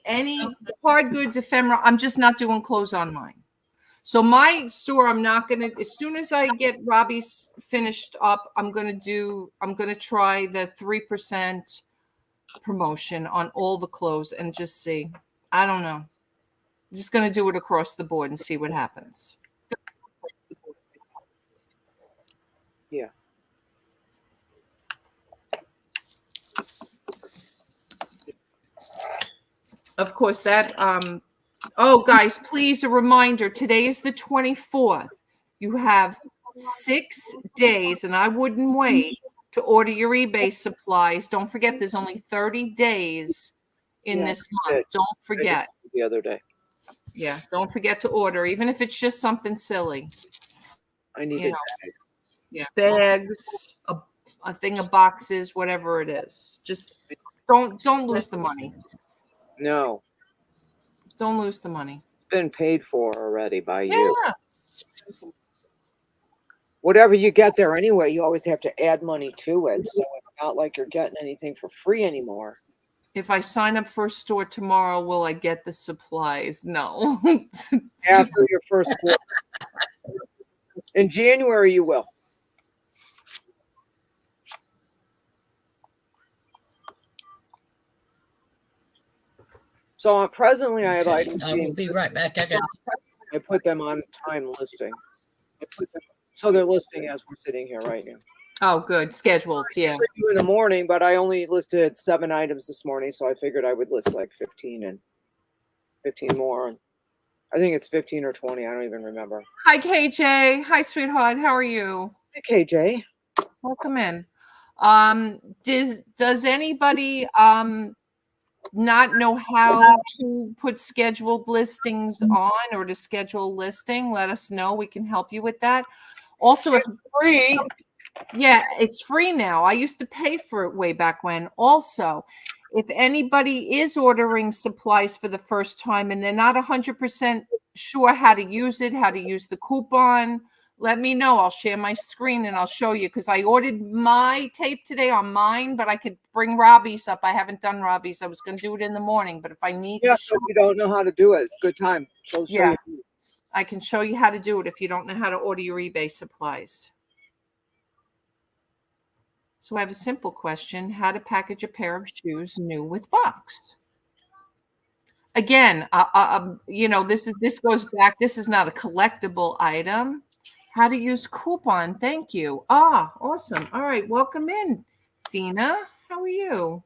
hard goods, ephemera. I'm just not doing clothes on mine. So my store, I'm not gonna. As soon as I get Robbie's finished up, I'm gonna try the 3% promotion on all the clothes and just see. I don't know. I'm just gonna do it across the board and see what happens. Yeah. Of course, that oh guys, please, a reminder, today is the 24th. You have 6 days, and I wouldn't wait to order your eBay supplies. Don't forget, there's only 30 days in this month. Don't forget. The other day. Yeah, don't forget to order, even if it's just something silly. I needed bags. Yeah, bags, a thing of boxes, whatever it is. Just don't lose the money. No. Don't lose the money. It's been paid for already by you. Yeah. Whatever you get there anyway, you always have to add money to it. So it's not like you're getting anything for free anymore. If I sign up for a store tomorrow, will I get the supplies? No. After your first quarter. In January, you will. So presently, I have items. I will be right back. I put them on time listing. So they're listing as we're sitting here right now. Oh, good. Scheduled, yeah. In the morning, but I only listed 7 items this morning, so I figured I would list like 15 and 15 more. I think it's 15 or 20. I don't even remember. Hi, KJ. Hi, sweetheart. How are you? Hey, KJ. Welcome in. Does anybody not know how to put scheduled listings on or to schedule a listing? Let us know. We can help you with that. Also, if free. Yeah, it's free now. I used to pay for it way back when. Also, if anybody is ordering supplies for the first time and they're not 100% sure how to use it, how to use the coupon, let me know. I'll share my screen and I'll show you, because I ordered my tape today on mine, but I could bring Robbie's up. I haven't done Robbie's. I was going to do it in the morning, but if I need to so if you don't know how to do it, it's a good time. She'll show you. I can show you how to do it if you don't know how to order your eBay supplies. So I have a simple question: how to package a pair of shoes new with box. Again, this goes back. This is not a collectible item. How to use coupon. Thank you. Ah, awesome. All right, welcome in, Dina. How are you?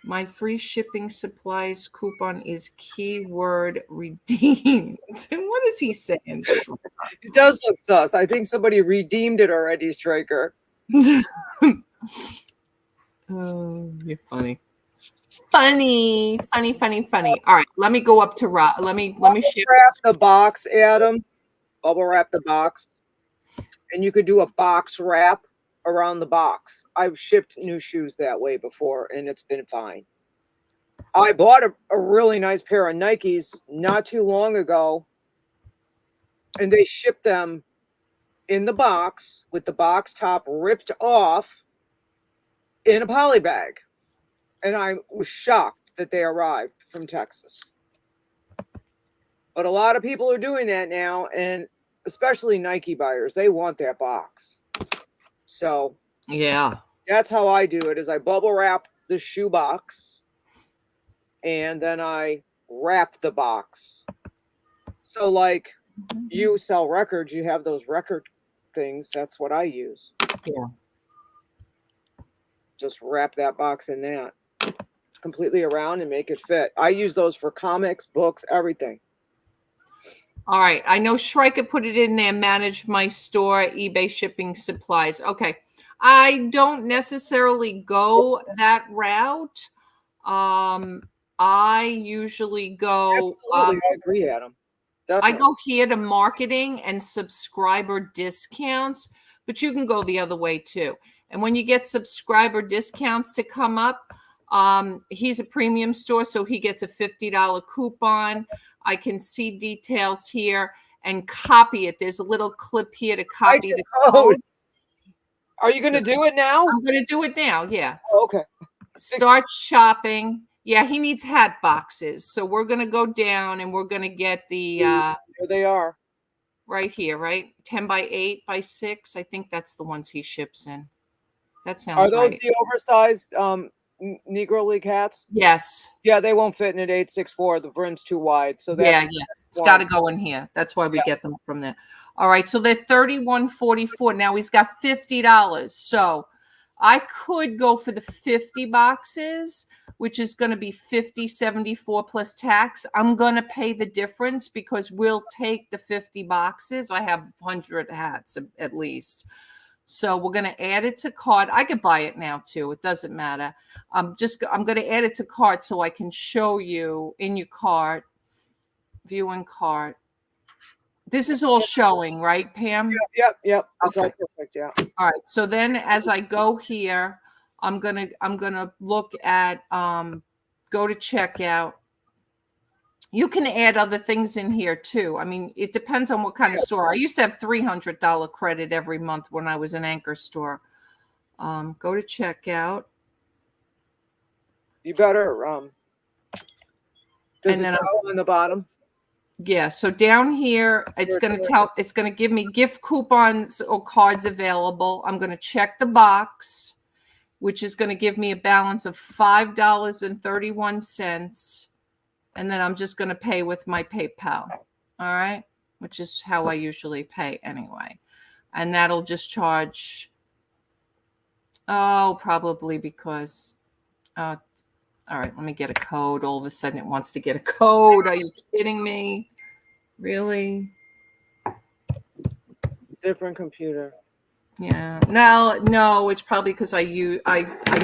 My free shipping supplies coupon is keyword redeemed. What is he saying? It does look sus. I think somebody redeemed it already, Striker. Oh, you're funny. Funny. All right, let me go up to Rob. Let me share. Wrap the box, Adam. Bubble wrap the box. And you could do a box wrap around the box. I've shipped new shoes that way before, and it's been fine. I bought a really nice pair of Nikes not too long ago, and they shipped them in the box with the box top ripped off in a poly bag. And I was shocked that they arrived from Texas. But a lot of people are doing that now, and especially Nike buyers, they want that box. So yeah, That's how I do it. Is I bubble wrap the shoebox, and then I wrap the box. So, like, you sell records, you have those record things. That's what I use. Yeah. Just wrap that box in that completely around and make it fit. I use those for comics, books, everything. All right. I know Shrika put it in there, manage my store, eBay shipping supplies. Okay. I don't necessarily go that route. I usually go, Absolutely, I agree, Adam. I Definitely. go here to marketing and subscriber discounts, but you can go the other way too. And when you get subscriber discounts to come up, he's a premium store, so he gets a $50 coupon. I can see details here and copy it. There's a little clip here to copy the code. Are you going to do it now? I'm going to do it now. Yeah. Oh, okay. Start shopping. Yeah, he needs hat boxes. So we're going to go down and we're going to get the Here they are. right here, right? 10 by 8 by 6. I think that's the ones he ships in. That sounds right. Are those the oversized Negro League hats? Yes. Yeah, they won't fit in an 864. The brim's too wide. So that's Yeah. It's got to go in here. That's why we get them from there. All right. So they're $31.44. Now he's got $50. So I could go for the 50 boxes, which is going to be $50.74 plus tax. I'm going to pay the difference because we'll take the 50 boxes. I have 100 hats at least. So we're going to add it to cart. I could buy it now too. It doesn't matter. I'm going to add it to cart so I can show you in your cart, view and cart. This is all showing, right, Pam? Yep. It's Okay. all perfect. Yeah. All right. So then as I go here, I'm gonna look at go to checkout. You can add other things in here too. I mean, it depends on what kind of store. I used to have $300 credit every month when I was an anchor store. Go to checkout. You better does And it then tell on the bottom? Yeah, so down here, it's going to give me gift coupons or cards available. I'm going to check the box, which is going to give me a balance of $5.31. And then I'm just going to pay with my PayPal. All right, which is how I usually pay anyway. And that'll just charge, probably because, all right, let me get a code. All of a sudden it wants to get a code. Are you kidding me? Really? Different computer. Yeah. No, it's probably because I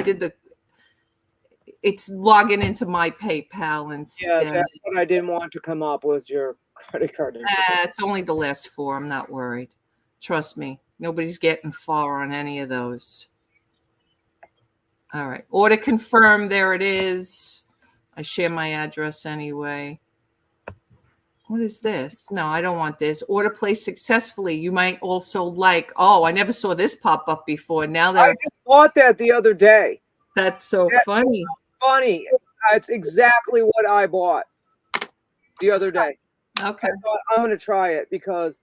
did it's logging into my PayPal instead. Yeah, that's what I didn't want to come up was your credit card. It's only the last 4. I'm not worried. Trust me. Nobody's getting far on any of those. All right. Order confirmed. There it is. I share my address anyway. What is this? No, I don't want this. Order placed successfully. You might also like, I never saw this pop up before. Now I just bought that the other day. That's so funny. Funny. It's exactly what I bought the other day. Okay. I thought I'm going to try it because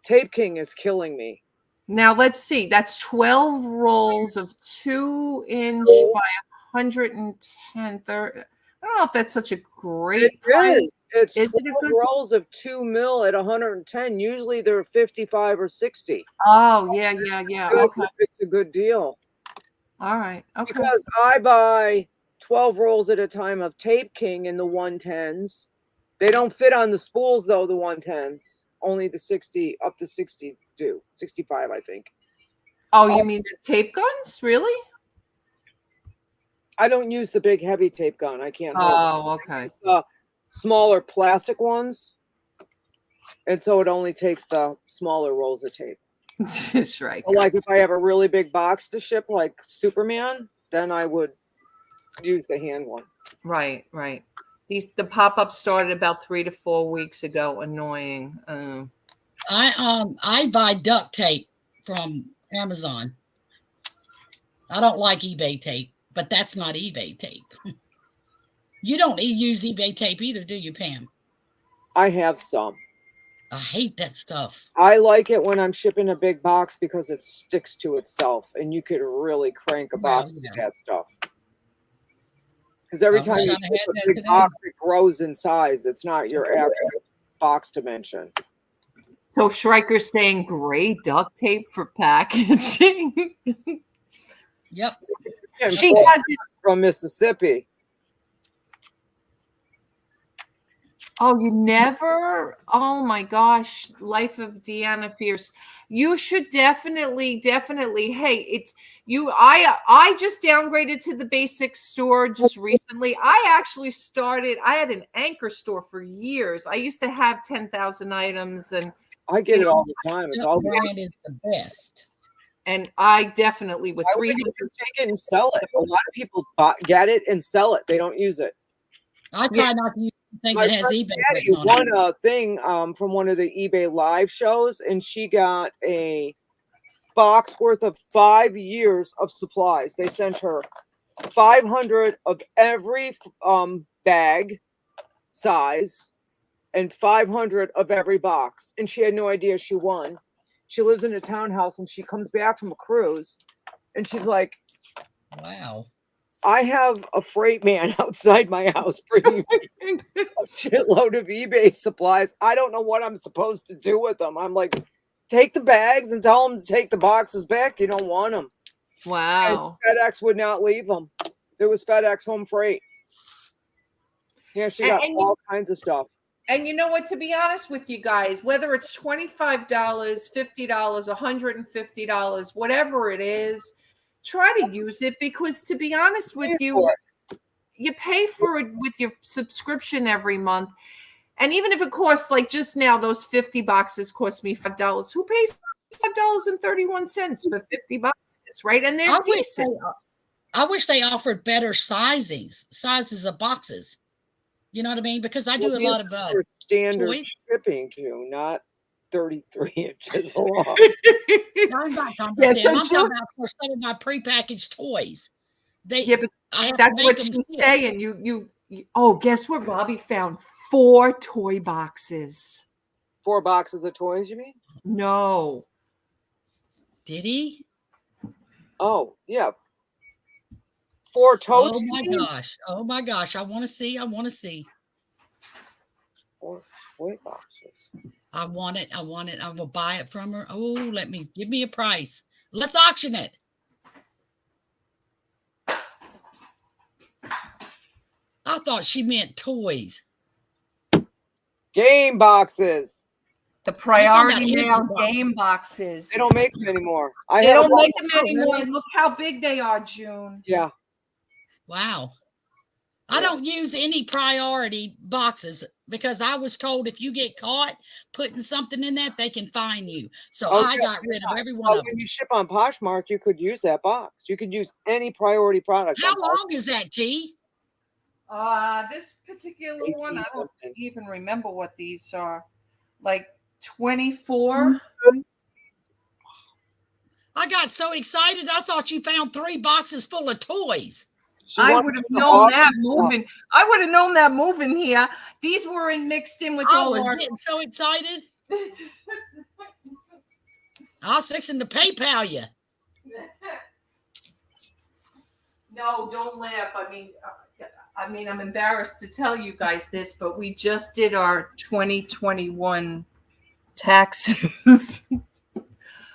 Tape King is killing me. Now let's see. That's 12 rolls of 2-inch by 110. I don't know if that's such a great price. It's 12 rolls of 2 mil at 110. Usually they're 55 or 60. Oh, yeah. Okay. It's a good deal. All right. Okay. Because I buy 12 rolls at a time of Tape King in the 110s. They don't fit on the spools, though, the 110s. Only the 60, up to 60 do. 65, I think. Oh, you mean the tape guns? Really? I don't use the big heavy tape gun. I can't. Okay. Smaller plastic ones. And so it only takes the smaller rolls of tape. That's right. So like if I have a really big box to ship, like Superman, then I would use the hand one. Right. The pop-up started about 3 to 4 weeks ago. Annoying. I buy duct tape from Amazon. I don't like eBay tape, but that's not eBay tape. You don't use eBay tape either, do you, Pam? I have some. I hate that stuff. I like it when I'm shipping a big box because it sticks to itself, and you could really crank a box yeah. with that stuff. Because every time you ship a big box, it grows in size. It's not your actual box dimension. So Shrike's saying gray duct tape for packaging. Yep. She has it from Mississippi. Oh, you never? Oh my gosh, Life of Deanna Fierce. You should definitely. Hey, it's you. I just downgraded to the basic store just recently. I actually started. I had an anchor store for years. I used to have 10,000 items, and I get it all the time. It's all brand is the best. And I definitely with 300 just take it and sell it. A lot of people get it and sell it. They don't use it. I try not to use thing that has eBay. Daddy won a thing from one of the eBay live shows, and she got a box worth of 5 years of supplies. They sent her 500 of every bag size and 500 of every box, and she had no idea she won. She lives in a townhouse, and she comes back from a cruise, and she's like, wow, I have a freight man outside my house bringing me a shitload of eBay supplies. I don't know what I'm supposed to do with them. I'm like, take the bags and tell them to take the boxes back. You don't want them. Wow. And FedEx would not leave them. There was FedEx home freight. Yeah, she got all kinds of stuff. And you know what, to be honest with you guys, whether it's $25, $50, $150, whatever it is, try to use it, because to be honest with you, you pay for it with your subscription every month. And even if it costs, like just now, those 50 boxes cost me $5. Who pays $5.31 for 50 boxes, right? And they're decent. I wish they offered better sizes of boxes. You know what I mean? Because I do a lot of standard shipping too, not 33 inches long. I'm not talking about them. I'm talking about for some of my prepackaged toys. But that's what she's saying. You oh, guess what? Bobby found 4 toy boxes. 4 boxes of toys, you mean? No. Did he? Oh, yeah. 4 totes. Oh my gosh. I want to see. 4 toy boxes. I want it. I will buy it from her. Oh, give me a price. Let's auction it. I thought she meant toys. Game boxes. The priority mail game boxes. They don't make them anymore. They don't make them anymore. Look how big they are, June. Yeah. Wow. I don't use any priority boxes because I was told if you get caught putting something in that, they can fine you. So I got rid of every one of them. When you ship on Poshmark, you could use that box. You could use any priority product. How long is that, T? This particular one, I don't even remember what these are. Like 24. I got so excited. I thought you found 3 boxes full of toys. I would have known that moving. I would have known that moving here. These were mixed in with all I was getting so excited. I was fixing to PayPal you. No, don't laugh. I mean, I'm embarrassed to tell you guys this, but we just did our 2021 taxes.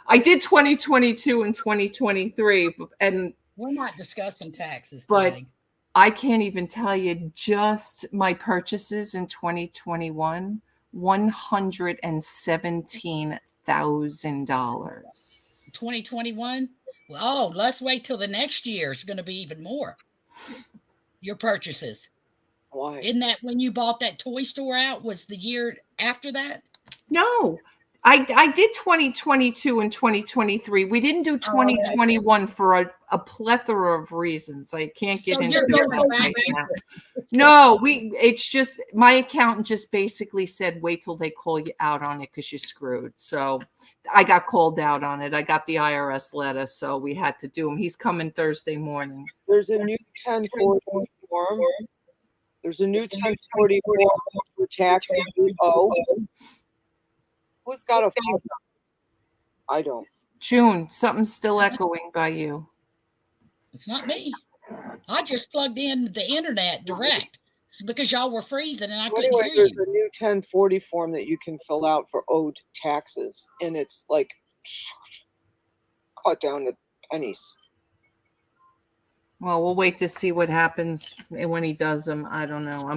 I did 2022 and 2023, and we're not discussing taxes but today. I can't even tell you just my purchases in 2021, $117,000. 2021? Well, let's wait till the next year. It's going to be even more. Your purchases. Why? Isn't that when you bought that toy store out? Was the year after that? No. I did 2022 and 2023. We didn't do 2021 for a plethora of reasons. I can't get into it right now. No, it's just my accountant just basically said, wait till they call you out on it because you're screwed. So I got called out on it. I got the IRS letter, so we had to do them. He's coming Thursday morning. There's a new 1040 form. There's a new 1040 form for taxes you owe. Who's got a phone? I don't. June, something's still echoing by you. It's not me. I just plugged in the internet direct. It's because y'all were freezing and I So couldn't anyway, hear there's you. a new 1040 form that you can fill out for owed taxes, and it's like cut down to pennies. Well, we'll wait to see what happens when he does them. I don't know.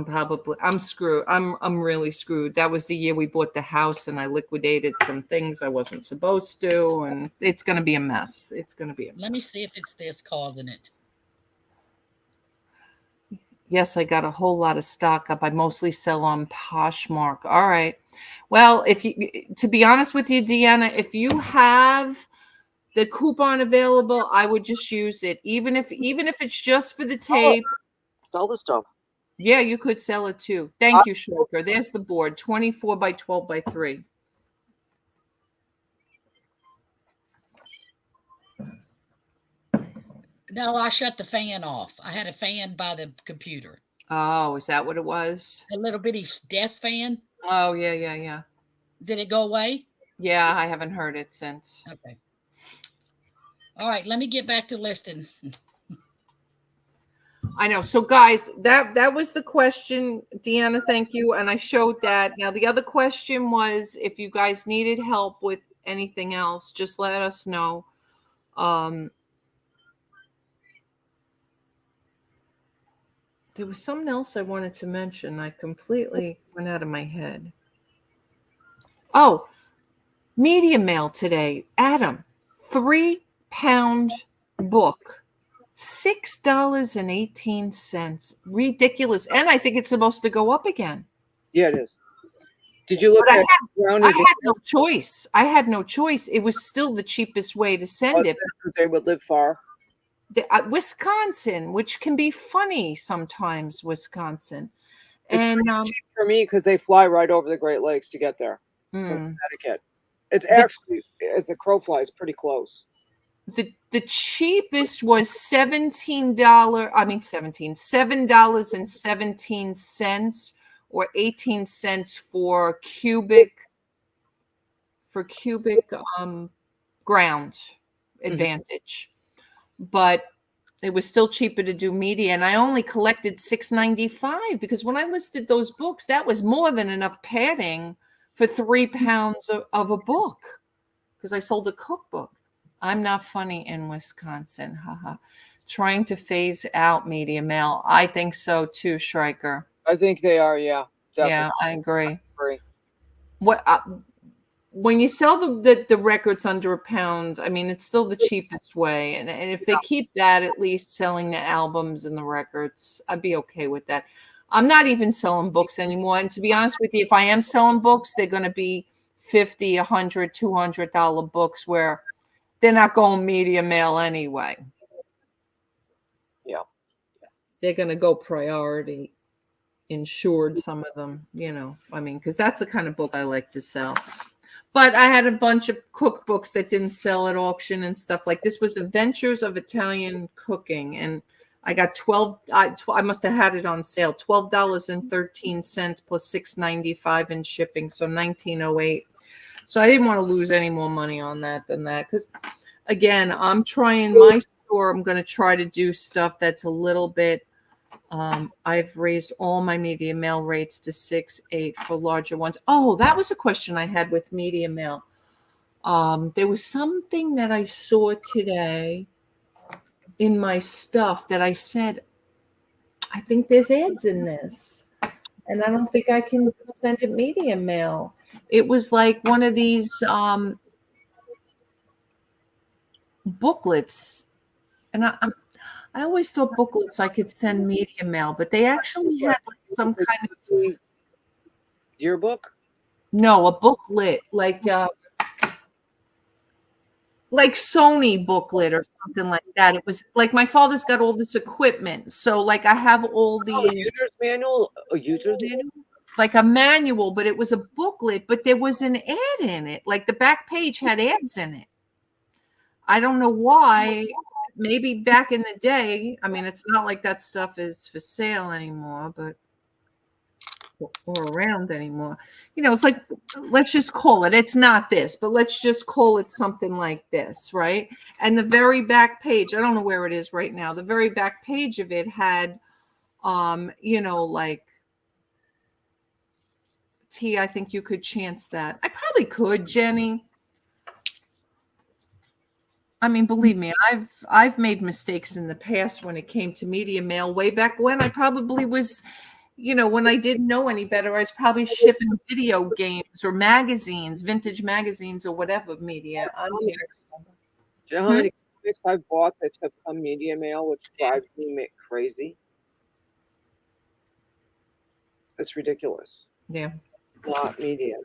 I'm screwed. I'm really screwed. That was the year we bought the house and I liquidated some things I wasn't supposed to, and it's going to be a mess. It's going to be a mess. Let me see if it's this causing it. Yes, I got a whole lot of stock up. I mostly sell on Poshmark. All right. Well, to be honest with you, Deanna, if you have the coupon available, I would just use it, even if it's just for the tape. Sell the stuff. Yeah, you could sell it too. Thank you, Shoker. There's the board, 24 by 12 by 3. No, I shut the fan off. I had a fan by the computer. Oh, is that what it was? A little bitty desk fan. Oh, yeah. Did it go away? Yeah, I haven't heard it since. Okay. All right, let me get back to listing. I know. So, guys, that was the question, Deanna. Thank you, and I showed that. Now, the other question was if you guys needed help with anything else, just let us know. There was something else I wanted to mention. I completely went out of my head. Oh, media mail today, Adam, 3-pound book. $6.18. Ridiculous. And I think it's supposed to go up again. Yeah, it is. Did you look But at I had no choice. I had no choice. It was still the cheapest way to send it. Because they would live far. Wisconsin, which can be funny sometimes, Wisconsin. It's and cheap for me because they fly right over the Great Lakes to get there from Connecticut. It's actually, as the crow flies, pretty close. The cheapest was $7.17 or 18 cents for cubic ground advantage. But it was still cheaper to do media, and I only collected $6.95 because when I listed those books, that was more than enough padding for 3 pounds of a book because I sold a cookbook. I'm not funny in Wisconsin. Haha. Trying to phase out media mail. I think so too, Schreiker. I think they are, yeah. Definitely. Yeah, I agree. What when you sell the records under a pound, I mean, it's still the cheapest way. And if they keep that, at least selling the albums and the records, I'd be okay with that. I'm not even selling books anymore. And to be honest with you, if I am selling books, they're going to be $50, $100, $200 books where they're not going media mail anyway. Yeah. They're going to go priority insured, some of them, I mean, because that's the kind of book I like to sell. But I had a bunch of cookbooks that didn't sell at auction and stuff. Like this was Adventures of Italian Cooking. And I got I must have had it on sale, $12.13 plus $6.95 in shipping. So $19.08. So I didn't want to lose any more money on that than that. Because again, I'm trying my store. I'm going to try to do stuff that's a little bit. I've raised all my media mail rates to 6.8 for larger ones. Oh, that was a question I had with media mail. There was something that I saw today in my stuff that I said, I think there's ads in this, and I don't think I can send it media mail. It was like one of these booklets, and I always thought booklets I could send media mail, but they actually had like some kind of yearbook. No, a booklet like Sony booklet or something like that. It was like my father's got all this equipment, so like I have all these user's manual, like a manual, but it was a booklet, but there was an ad in it. Like the back page had ads in it. I don't know why. Maybe back in the day. I mean, it's not like that stuff is for sale anymore, but or around anymore. You know, it's like, let's just call it. It's not this, but let's just call it something like this, right? And the very back page, I don't know where it is right now. The very back page of it had, you know, like, T, I think you could chance that. I probably could, Jenny. I mean, believe me, I've made mistakes in the past when it came to media mail. Way back when, I probably was, you know, when I didn't know any better, I was probably shipping video games or magazines, vintage magazines or whatever media. Do you know how many comics I've bought that have come media mail, which drives me crazy? It's ridiculous. Yeah. Not media.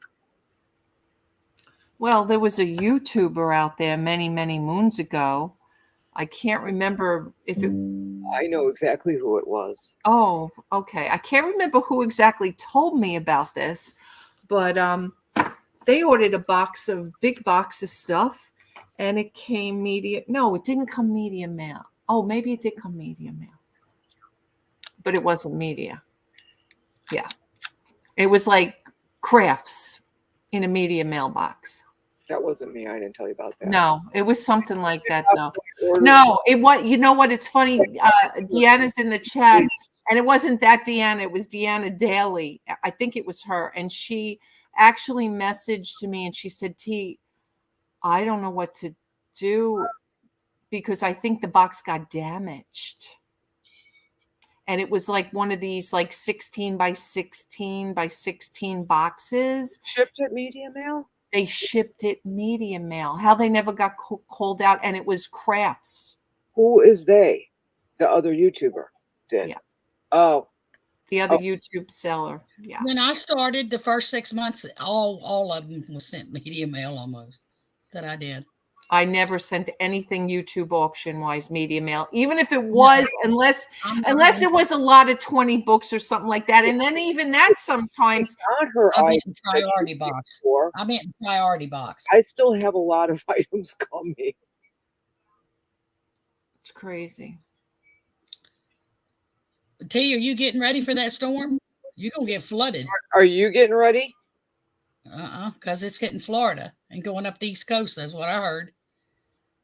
Well, there was a YouTuber out there many, many moons ago. I can't remember if it. I know exactly who it was. Oh, okay. I can't remember who exactly told me about this, but they ordered a big box of stuff, and it came media. No, it didn't come media mail. Oh, maybe it did come media mail, but it wasn't media. Yeah, it was like crafts in a media mailbox. That wasn't me. I didn't tell you about that. No, it was something like that, though. No, you know what? It's funny. Deanna's in the chat, and it wasn't that Deanna. It was Deanna Daly. I think it was her. And she actually messaged me and she said, T, I don't know what to do because I think the box got damaged. And it was like one of these like 16 by 16 by 16 boxes. Shipped it media mail? They shipped it media mail. How they never got called out, and it was crafts. Who is they? The other YouTuber did. Yeah. Oh. The other YouTube seller. Yeah. When I started the first 6 months, all of them was sent media mail almost that I did. I never sent anything YouTube auction wise media mail, even if it was, unless it was a lot of 20 books or something like that. And then even that sometimes. Not her I meant priority box. I meant priority box. I still have a lot of items coming. It's crazy. T, are you getting ready for that storm? You're going to get flooded. Are you getting ready? Because it's hitting Florida and going up the East Coast. That's what I heard.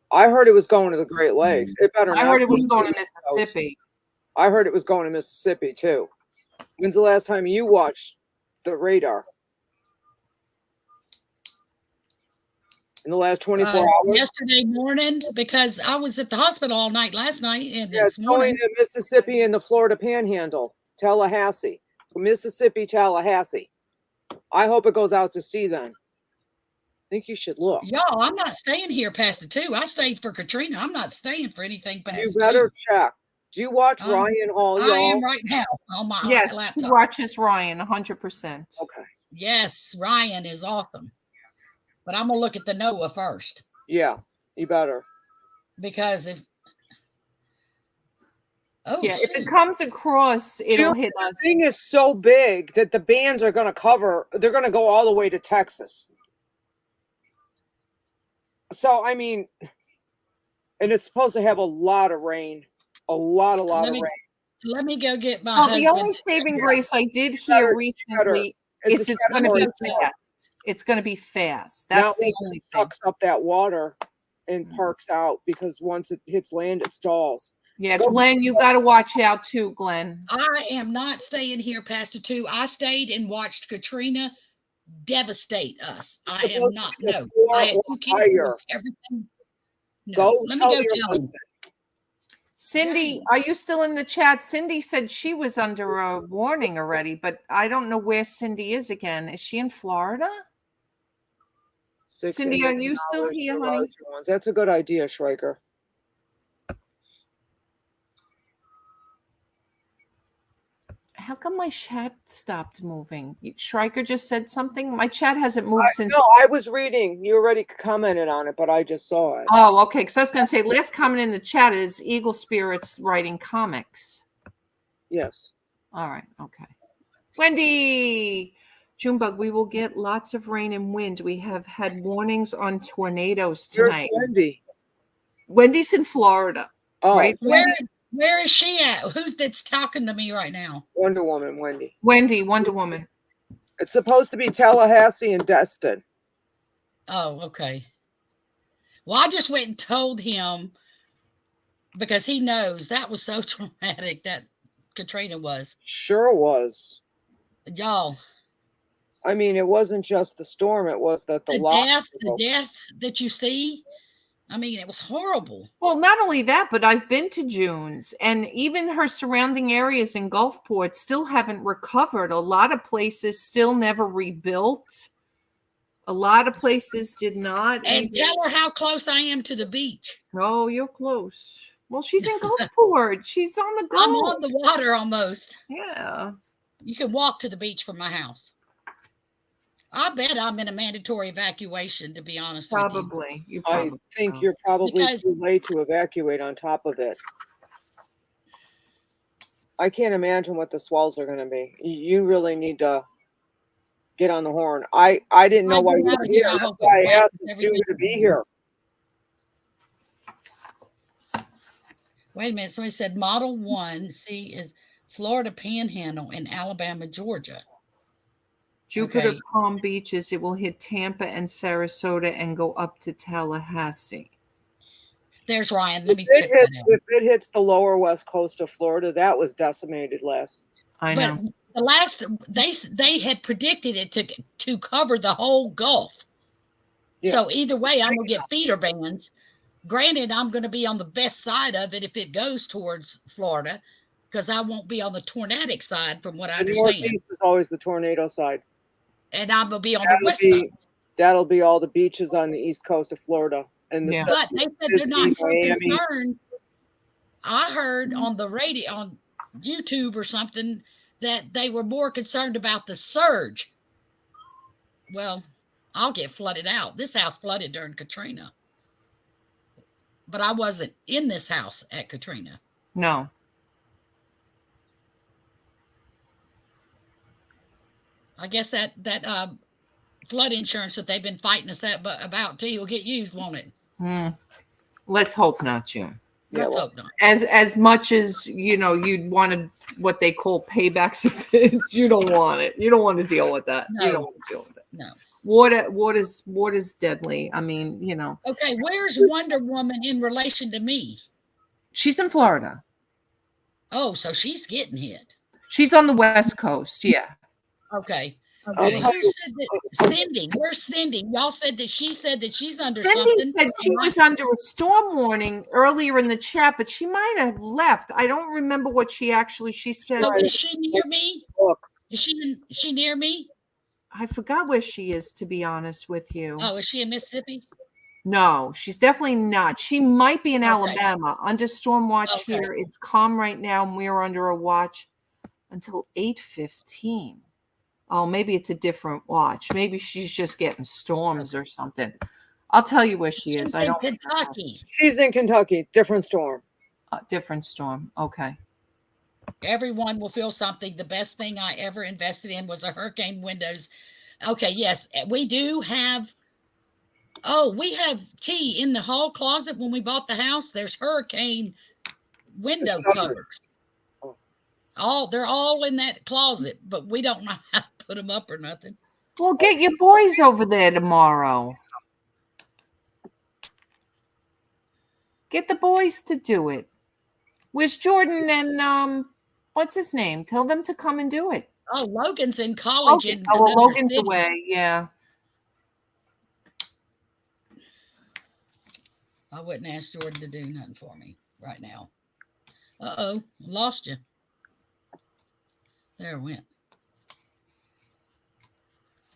I heard it was going to the Great Lakes. It better not. I heard it was going to Mississippi. I heard it was going to Mississippi too. When's the last time you watched the radar? In the last 24 hours? Yesterday morning, because I was at the hospital all night last night. And yeah, it's going to Mississippi and the Florida Panhandle, Tallahassee. So Mississippi, Tallahassee. I hope it goes out to sea then. I think you should look. Y'all, I'm not staying here past the 2. I stayed for Katrina. I'm not staying for anything past You better check. Do you watch Ryan Hall? I am right now on my yes, laptop. Yes, she watches Ryan 100%. Okay. Yes, Ryan is awesome. But I'm going to look at the NOAA first. Yeah, you better. Because if... Oh, yeah, shoot. If it comes across, it'll hit us. The thing is so big that the bands are going to cover. They're going to go all the way to Texas. So, I mean, and it's supposed to have a lot of rain. A lot of rain. Let me go get my husband. The only saving grace I did hear recently is it's going to be fast. It's going to be fast. That's the only thing. Sucks up that water and parks out because once it hits land, it stalls. Yeah, Glenn, you got to watch out too, Glenn. I am not staying here past the 2. I stayed and watched Katrina devastate us. I am not. No, I had 2 kids. Everything. No. Let me go tell him. Cindy, are you still in the chat? Cindy said she was under a warning already, but I don't know where Cindy is again. Is she in Florida? Cindy, are you still here, honey? That's a good idea, Schweiker. How come my chat stopped moving? Schreiker just said something. My chat hasn't moved since. No, I was reading. You already commented on it, but I just saw it. Oh, okay. Because I was going to say, last comment in the chat is Eagle Spirits writing comics. Yes. All right. Okay. Wendy, Junebug, we will get lots of rain and wind. We have had warnings on tornadoes tonight. Where's Wendy? Wendy's in Florida. Oh, right? Where is she at? Who's that's talking to me right now? Wonder Woman, Wendy. Wendy, Wonder Woman. It's supposed to be Tallahassee and Destin. Oh, okay. Well, I just went and told him because he knows that was so traumatic that Katrina was. Sure was. Y'all. I mean, it wasn't just the storm; it was that the death that you see. I mean, it was horrible. Well, not only that, but I've been to June's, and even her surrounding areas in Gulfport still haven't recovered. A lot of places still never rebuilt. A lot of places did not. And tell her how close I am to the beach. Oh, you're close. Well, she's in Gulfport. She's on the go. I'm on the water almost. Yeah. You can walk to the beach from my house. I bet I'm in a mandatory evacuation, to be honest with you. Probably. I think you're probably too late to evacuate on top of it. I can't imagine what the swells are going to be. You really need to get on the horn. I didn't know why you were here. That's why I asked you to be here. Wait a minute. Somebody said Model 1C is Florida Panhandle and Alabama, Georgia. Jupiter Palm Beaches, it will hit Tampa and Sarasota and go up to Tallahassee. There's Ryan. Let me check that out. If it hits the lower west coast of Florida, that was decimated last. I know. The last they had predicted it to cover the whole Gulf. Yeah. So either way, I'm gonna get feeder bands. Granted, I'm gonna be on the best side of it if it goes towards Florida, because I won't be on the tornadic side, from what I understand. The northeast is always the tornado side. And I'm gonna be on the west side. That'll be all the beaches on the east coast of Florida. And the But they said they're not so concerned. I heard on the radio, on YouTube or something, that they were more concerned about the surge. Well, I'll get flooded out. This house flooded during Katrina. But I wasn't in this house at Katrina. No. I guess that flood insurance that they've been fighting us about too will get used, won't it? Let's hope not, June. Let's hope not. As much as you'd want what they call paybacks of it, you don't want it. You don't want to deal with that. No. You don't want to deal with it. No. Water's deadly. I mean, Okay, where's Wonder Woman in relation to me? She's in Florida. Oh, so she's getting hit. She's on the West Coast, yeah. Okay. Who said that? Cindy. Where's Cindy? Y'all said that she said that she's under Cindy something. said she was under a storm warning earlier in the chat, but she might have left. I don't remember what she said. So is she near me? Is she near me? I forgot where she is, to be honest with you. Oh, is she in Mississippi? No, she's definitely not. She might be in Alabama under storm watch here. It's calm right now, and we're under a watch until 8:15. Oh, maybe it's a different watch. Maybe she's just getting storms or something. I'll tell you where she is. I don't know. Kentucky. She's in Kentucky. Different storm. Different storm. Okay. Everyone will feel something. The best thing I ever invested in was a hurricane windows. Okay, yes, we do have. Oh, we have tea in the hall closet when we bought the house. There's hurricane window covers. They're all in that closet, but we don't know how to put them up or nothing. Well, get your boys over there tomorrow. Get the boys to do it. Where's Jordan and what's his name? Tell them to come and do it. Oh, Logan's in college. Logan's away. Yeah. I wouldn't ask Jordan to do nothing for me right now. Uh-oh, lost you. There it went.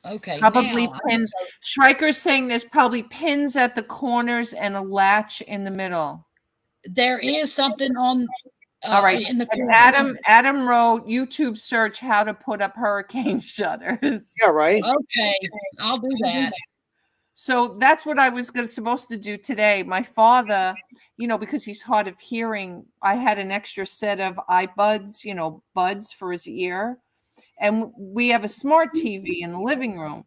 Okay. Probably pins. Schreiker's saying there's probably pins at the corners and a latch in the middle. There is something on. All right. In the Adam wrote YouTube search how to put up hurricane shutters. Yeah, right. Okay, I'll do that. So that's what I was supposed to do today. My father, because he's hard of hearing, I had an extra set of iBuds, buds for his ear. And we have a smart TV in the living room.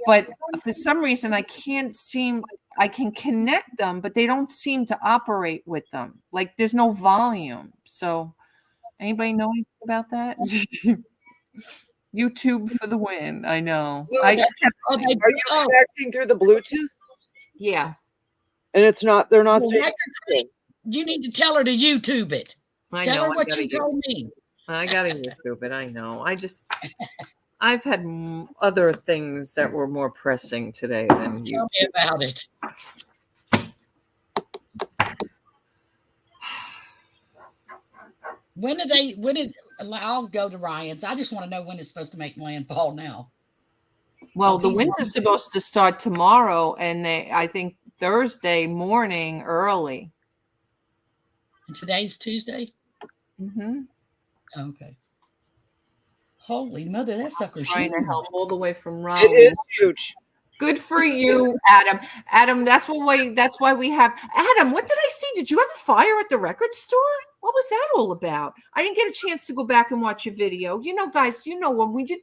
But for some reason, I can't seem, I can connect them, but they don't seem to operate with them. Like there's no volume. So anybody know anything about that? YouTube for the win. I know. Blue- I Are you connecting through the Bluetooth? yeah. And they're not Well, staying. you need to tell her to YouTube it. I Tell know. her what you told me. I gotta YouTube it. I know. I've had other things that were more pressing today than Tell YouTube. me about it. I'll go to Ryan's. I just want to know when it's supposed to make landfall now. Well, the winds are supposed to start tomorrow, and I think Thursday morning early. And today's Tuesday? Mm-hmm. Okay. Holy mother, that sucker's trying huge. to help all the way from Raleigh. It is huge. Good for you, Adam. Adam, that's why we have Adam. What did I see? Did you have a fire at the record store? What was that all about? I didn't get a chance to go back and watch your video. You know, guys, when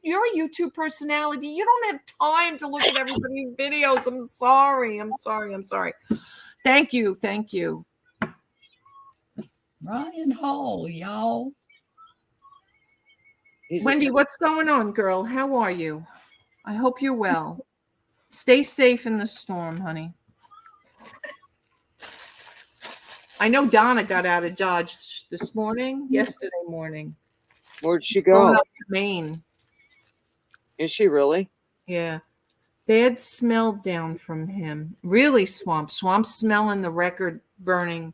you're a YouTube personality, you don't have time to look at everybody's videos. I'm sorry. Thank you. Ryan Hall, y'all. Wendy, what's going on, girl? How are you? I hope you're well. Stay safe in the storm, honey. I know Donna got out of Dodge yesterday morning. Where'd she go? Going up to Maine. Is she really? Yeah. Bad smell down from him. Really swamp smelling, the record burning.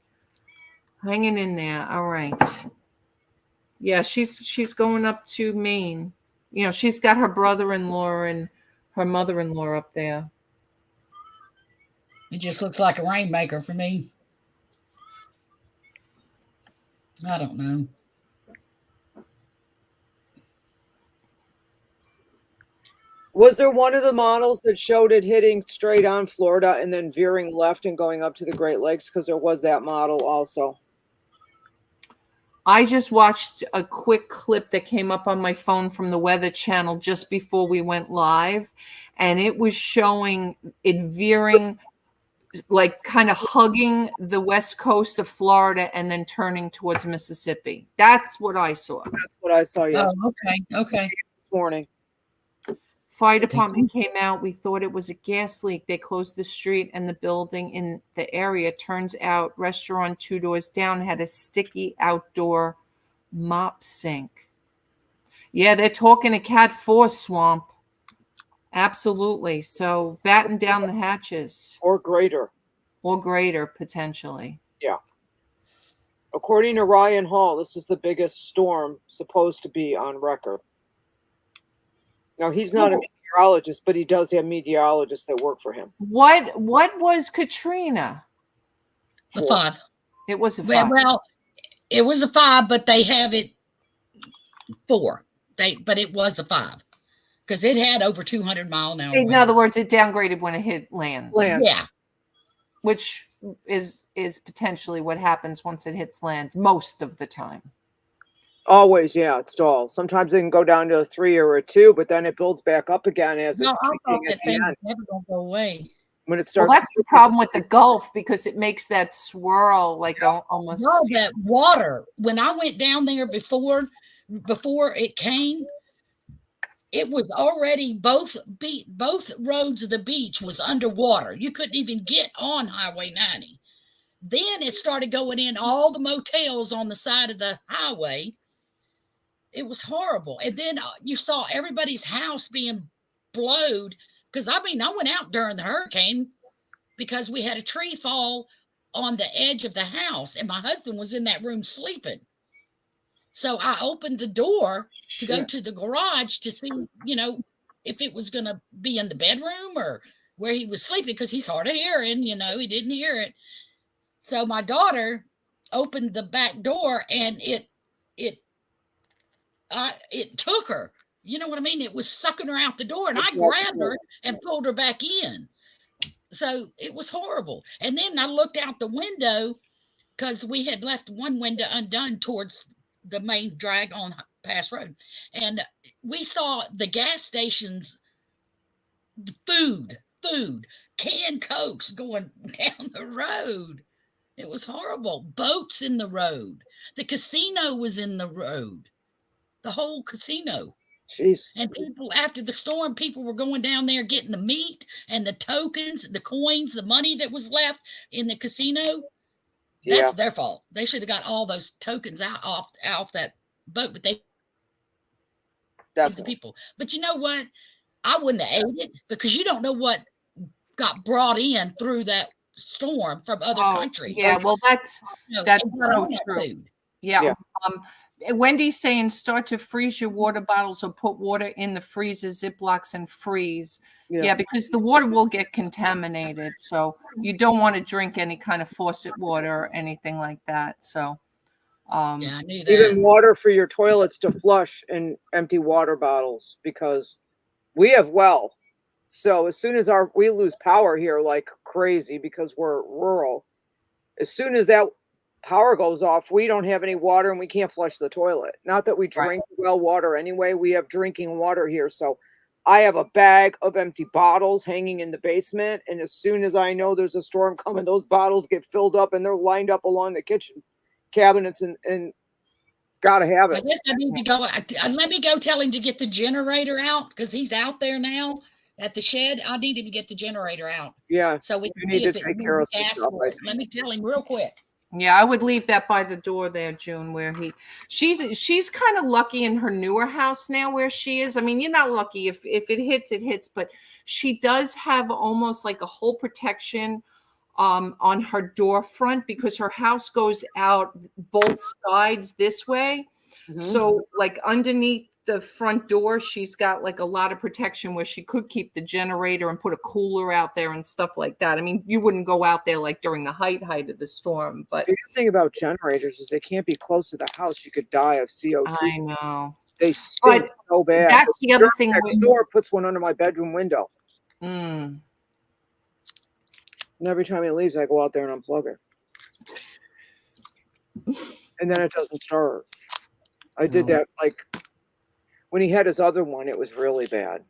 Hanging in there. All right. Yeah, she's going up to Maine. You know, she's got her brother-in-law and her mother-in-law up there. It just looks like a rainmaker for me. I don't know. Was there one of the models that showed it hitting straight on Florida and then veering left and going up to the Great Lakes? Because there was that model also. I just watched a quick clip that came up on my phone from the Weather Channel just before we went live, and it was showing it veering, like kind of hugging the west coast of Florida and then turning towards Mississippi. That's what I saw. That's what I saw yesterday. Oh, okay. This morning. Fire department came out. We thought it was a gas leak. They closed the street and the building in the area. Turns out restaurant 2 doors down had a sticky outdoor mop sink. Yeah, they're talking a Cat 4 swamp. Absolutely. So batten down the hatches. Or greater. Or greater, potentially. Yeah. According to Ryan Hall, this is the biggest storm supposed to be on record. Now, he's not a meteorologist, but he does have meteorologists that work for him. What was Katrina? The 5. It was a 5. Well, it was a 5, but they have it 4. But it was a 5 because it had over 200-mile-an-hour winds. In other words, it downgraded when it hit land. Yeah. Which is potentially what happens once it hits land most of the time. Always, yeah, it stalls. Sometimes it can go down to a 3 or a 2, but then it builds back up again as it's kicking at the end. Never gonna go away. When it starts, well, that's the problem with the Gulf because it makes that swirl like almost. No, that water. When I went down there before it came, it was already both roads of the beach was underwater. You couldn't even get on Highway 90. Then it started going in all the motels on the side of the highway. It was horrible. And then you saw everybody's house being blowed. Because, I went out during the hurricane because we had a tree fall on the edge of the house. And my husband was in that room sleeping. So I opened the door to go to the garage to see, if it was going to be in the bedroom or where he was sleeping because he's hard of hearing, he didn't hear it. So my daughter opened the back door and it took her. You know what I mean? It was sucking her out the door and I grabbed her and pulled her back in. So it was horrible. And then I looked out the window because we had left one window undone towards the main drag on Pass Road. And we saw the gas stations, the food food, canned Cokes going down the road. It was horrible. Boats in the road. The casino was in the road. The whole casino. Jeez. And people, after the storm, people were going down there getting the meat and the tokens, the coins, the money that was left in the casino. That's their fault. They should have got all those tokens off that boat, but they people. But you know what? I wouldn't have ate it because you don't know what got brought in through that storm from other countries. Yeah, well, that's so true. Yeah. Wendy's saying start to freeze your water bottles or put water in the freezer, Ziplocs, and freeze. Yeah, because the water will get contaminated. So you don't want to drink any kind of faucet water or anything like that. So I knew that. Even water for your toilets to flush in empty water bottles, because we have well. So as soon as we lose power here like crazy because we're rural, as soon as that power goes off, we don't have any water and we can't flush the toilet. Not that we drink well water anyway. We have drinking water here. So I have a bag of empty bottles hanging in the basement. And as soon as I know there's a storm coming, those bottles get filled up and they're lined up along the kitchen cabinets and gotta have it. I guess I need to go. Let me go tell him to get the generator out because he's out there now at the shed. I need him to get the generator out. Yeah. So we can need to take care of some stuff. Let me tell him real quick. Yeah, I would leave that by the door there, June, where she's kind of lucky in her newer house now where she is. I mean, you're not lucky if it hits, it hits, but she does have almost like a whole protection on her door front because her house goes out both sides this way. Mm-hmm. So like underneath the front door, she's got like a lot of protection where she could keep the generator and put a cooler out there and stuff like that. I mean, you wouldn't go out there like during the height of the storm, but the good thing about generators is they can't be close to the house. You could die of CO2. I know. They stink so bad. That's the other thing. Next door puts one under my bedroom window. Mm. And every time he leaves, I go out there and unplug it. And then it doesn't start. I did that like when he had his other one, it was really bad.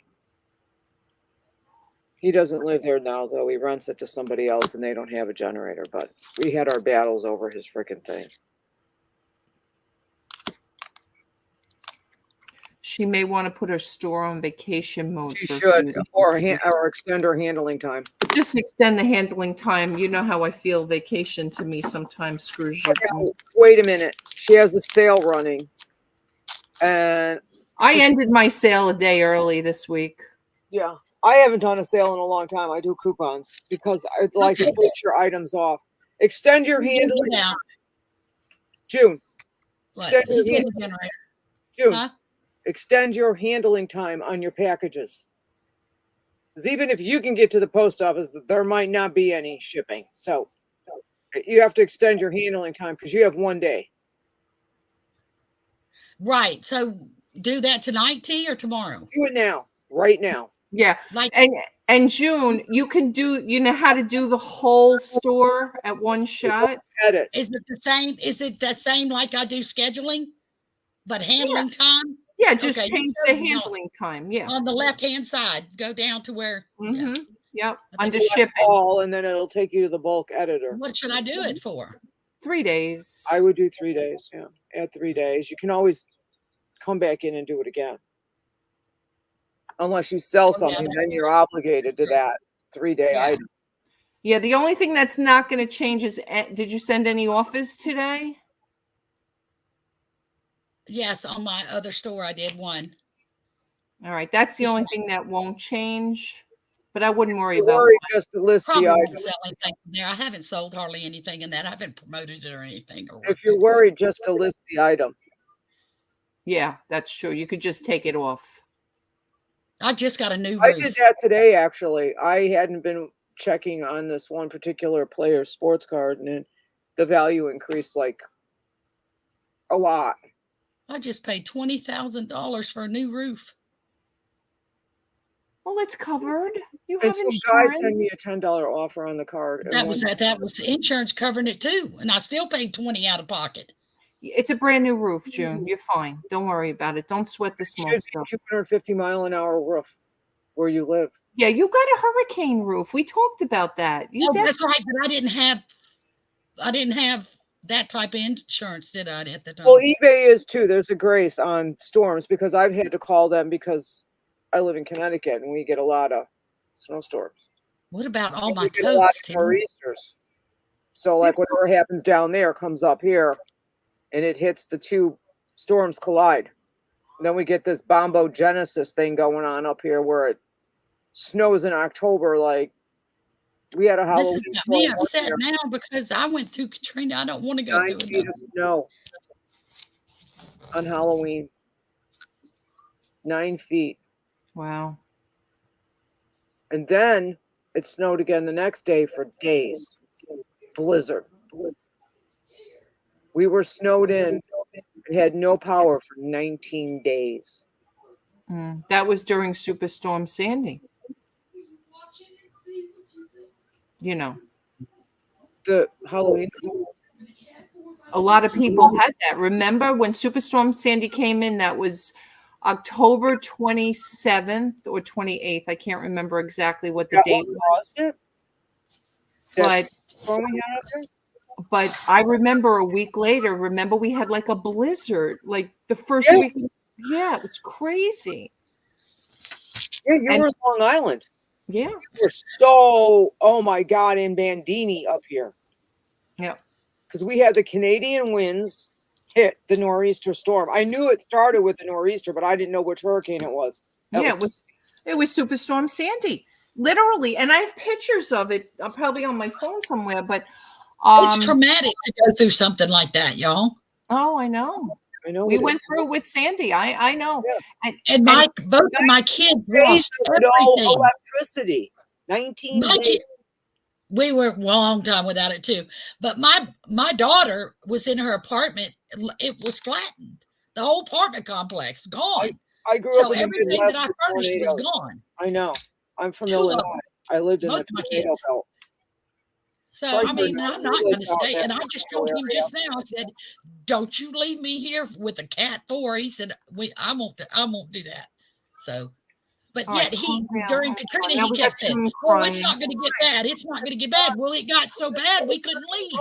He doesn't live there now, though. He rents it to somebody else and they don't have a generator. But we had our battles over his freaking thing. She may want to put her store on vacation mode. She should, or extend her handling time. Just extend the handling time. You know how I feel. Vacation to me sometimes screws you. Wait a minute. She has a sale running. And I ended my sale a day early this week. Yeah. I haven't done a sale in a long time. I do coupons because I like to take your items off. Extend your handling time. June. Extend your handling time. June. Huh? Extend your handling time on your packages. Because even if you can get to the post office, there might not be any shipping. So you have to extend your handling time because you have 1 day. Right. So do that tonight, T, or tomorrow? Do it now. Right now. Yeah. And June, you can know how to do the whole store at one shot? Edit. Is it the same? Is it the same like I do scheduling? But handling time? Yeah, just change the handling time. Yeah. On the left-hand side, go down to where. Mm-hmm. Yep. Under shipping. And then it'll take you to the bulk editor. What should I do it for? 3 days. I would do 3 days. Yeah. Add 3 days. You can always come back in and do it again. Unless you sell something, then you're obligated to that 3-day item. Yeah. The only thing that's not going to change is, did you send any offers today? Yes, on my other store, I did one. All right, that's the only thing that won't change, but I wouldn't worry about it. Just to list the item. Sell anything there. I haven't sold hardly anything in that. I haven't promoted it or anything. If you're worried, just to list the item. Yeah, that's true. You could just take it off. I just got a new roof. I did that today, actually. I hadn't been checking on this one particular player's sports card, and the value increased like a lot. I just paid $20,000 for a new roof. Well, it's covered. You and have some insurance. guy sent me a $10 offer on the card. That was insurance covering it too, and I still paid $20 out of pocket. It's a brand new roof, June. You're fine. Don't worry about it. Don't sweat the small stuff. 250-mile-an-hour roof. where you live. Yeah, you got a hurricane roof. We talked about that. You Oh, def- that's right, but I didn't have that type of insurance, did I, at the time? Well, eBay is too. There's a grace on storms because I've had to call them because I live in Connecticut and we get a lot of snowstorms. What about all my We get a lot totes, of Tim? nor'easters. So like whatever happens down there comes up here and it hits the two storms collide. And then we get this bombogenesis thing going on up here where it snows in October. Like we had a This Halloween has got storm me one upset year, now because I went through Katrina. I don't want to go 9 through feet it. of snow on Halloween. 9 feet. Wow. And then it snowed again the next day for days. Blizzard. We were snowed in and had no power for 19 days. That was during Superstorm Sandy. You know, The Halloween. a lot of people had that. Remember when Superstorm Sandy came in? That was October 27th or 28th. I can't remember exactly what the date was. But storm we had up there? But I remember a week later, remember we had like a blizzard, like the first Yeah. week. Yeah, it was crazy. Yeah, you were in Long Island. Yeah. You were so, oh my God, in Bandini up here. Yeah. Because we had the Canadian winds hit the nor'easter storm. I knew it started with the nor'easter, but I didn't know which hurricane it was. It was Superstorm Sandy, literally. And I have pictures of it. I'm probably on my phone somewhere, but it's traumatic to go through something like that, y'all. Oh, I know. I know. We went through it with Sandy. I know. Yeah. And both of my kids lost everything. No electricity. 19 days. We were a long time without it too. But my daughter was in her apartment. It was flattened. The whole apartment complex gone. I grew up in everything Midwest that I furnished was gone. I know. I'm from Illinois. I lived in the tornado belt. So I mean, I'm not going to stay. And I just told him just now. I said, "Don't you leave me here with a cat 4." He said, I won't do that." So, but yet during Katrina, he kept saying, "Oh, it's not going to get bad. It's not going to get bad." Well, it got so bad we couldn't leave.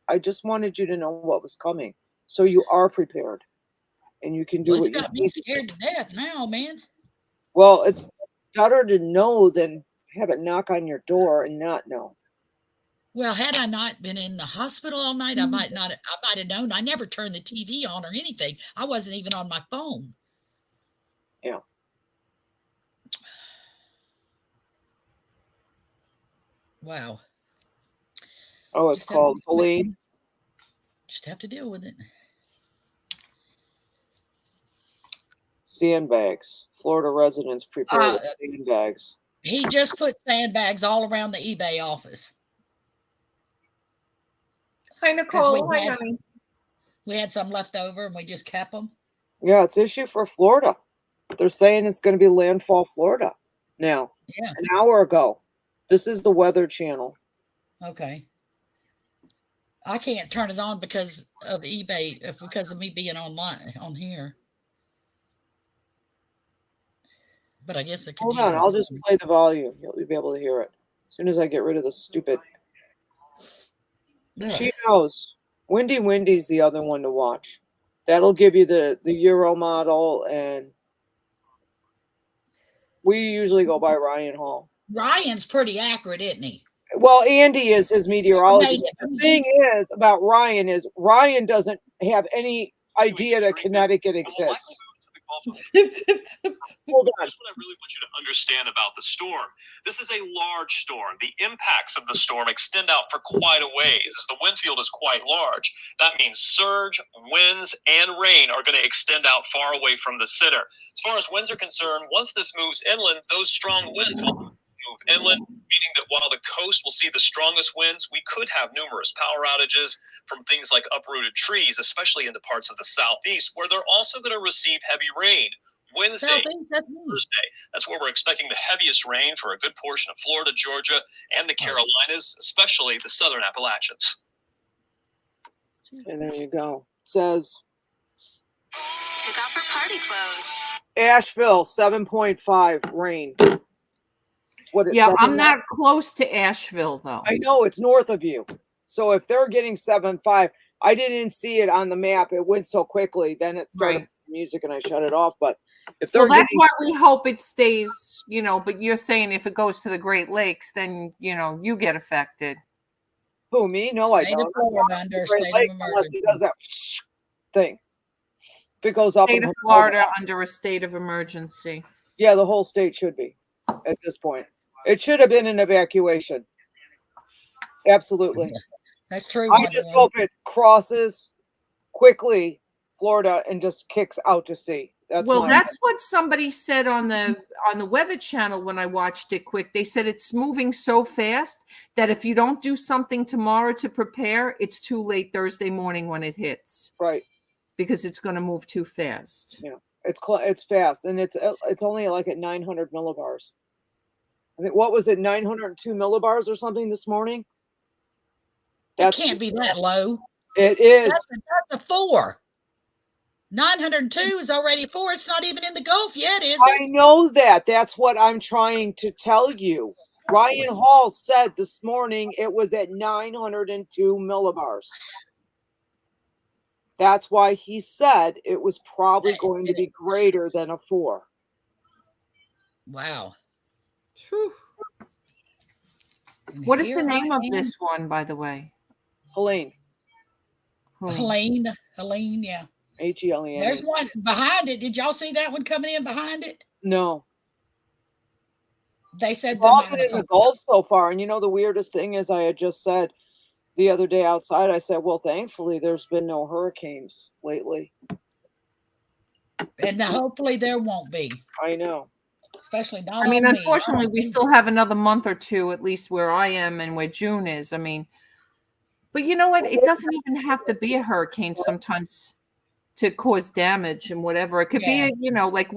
I just wanted you to know what was coming, so you are prepared, and you can do what you need. It's got me scared to death now, man. Well, it's better to know than have it knock on your door and not know. Well, had I not been in the hospital all night, I might have known. I never turned the TV on or anything. I wasn't even on my phone. Yeah. Wow. Oh, it's called bullying. Just have to deal with it. Sandbags. Florida residents prepare with sandbags. He just put sandbags all around the eBay office. Hi, Nicole. Hi, honey. We had some left over and we just kept them. Yeah, it's issue for Florida. They're saying it's going to be landfall Florida now. Yeah. An hour ago. This is the Weather Channel. Okay. I can't turn it on because of eBay, because of me being online on here. But I guess it could. Hold on, I'll just play the volume. You'll be able to hear it as soon as I get rid of the stupid. She knows. Windy's the other one to watch. That'll give you the Euro model, and we usually go by Ryan Hall. Ryan's pretty accurate, isn't he? Well, Andy is his meteorologist. The thing is about Ryan is Ryan doesn't have any idea that Connecticut exists. Hold on. Here's what I really want you to understand about the storm. This is a large storm. The impacts of the storm extend out for quite a ways, as the wind field is quite large. That means surge, winds, and rain are going to extend out far away from the center. As far as winds are concerned, once this moves inland, those strong winds will move inland, meaning that while the coast will see the strongest winds, we could have numerous power outages from things like uprooted trees, especially into parts of the southeast, where they're also going to receive heavy rain. Wednesday, Thursday, that's where we're expecting the heaviest rain for a good portion of Florida, Georgia, and the Carolinas, especially the southern Appalachians. And there you go. It says, took off her party clothes. Asheville, 7.5 rain. What it Yeah, said I'm in not close to Asheville though. I know it's north of you. So if they're getting 7.5, I didn't see it on the map. It went so quickly. Then it started Right. music and I shut it off. But if they're Well, that's getting why we hope it stays, but you're saying if it goes to the Great Lakes, then, you get affected. who, me? No, I State of don't. Florida under a Great state Lakes of unless he emergency. does that thing. If it goes up State and of comes Florida over. under a state of emergency. Yeah, the whole state should be at this point. It should have been an evacuation. Absolutely. That's true, I Wonder just Woman. hope it crosses quickly Florida and just kicks out to sea. That's what somebody said on the Weather Channel when I watched it quick. They said it's moving so fast that if you don't do something tomorrow to prepare, it's too late Thursday morning when it hits right. because it's going to move too fast. Yeah, it's fast and it's only like at 900 millibars. I think what was it, 902 millibars or something this morning? It can't be that low. It is. That's a 4. 902 is already 4. It's not even in the Gulf yet, is I it? know that. That's what I'm trying to tell you. Ryan Hall said this morning it was at 902 millibars. That's why he said it was probably going to be greater than a 4. Wow. Whew. What is the name of this one, by the way? Helene. Helene, yeah. Helene. There's one behind it. Did y'all see that one coming in behind it? No. They said they've all been in the Gulf so far. And the weirdest thing is I had just said the other day outside, I said, well, thankfully there's been no hurricanes lately. And now hopefully there won't be. I know. Especially not unfortunately, we still have another month or two, at least where I am and where June is. But you know what? It doesn't even have to be a hurricane sometimes to cause damage and whatever. It could be, like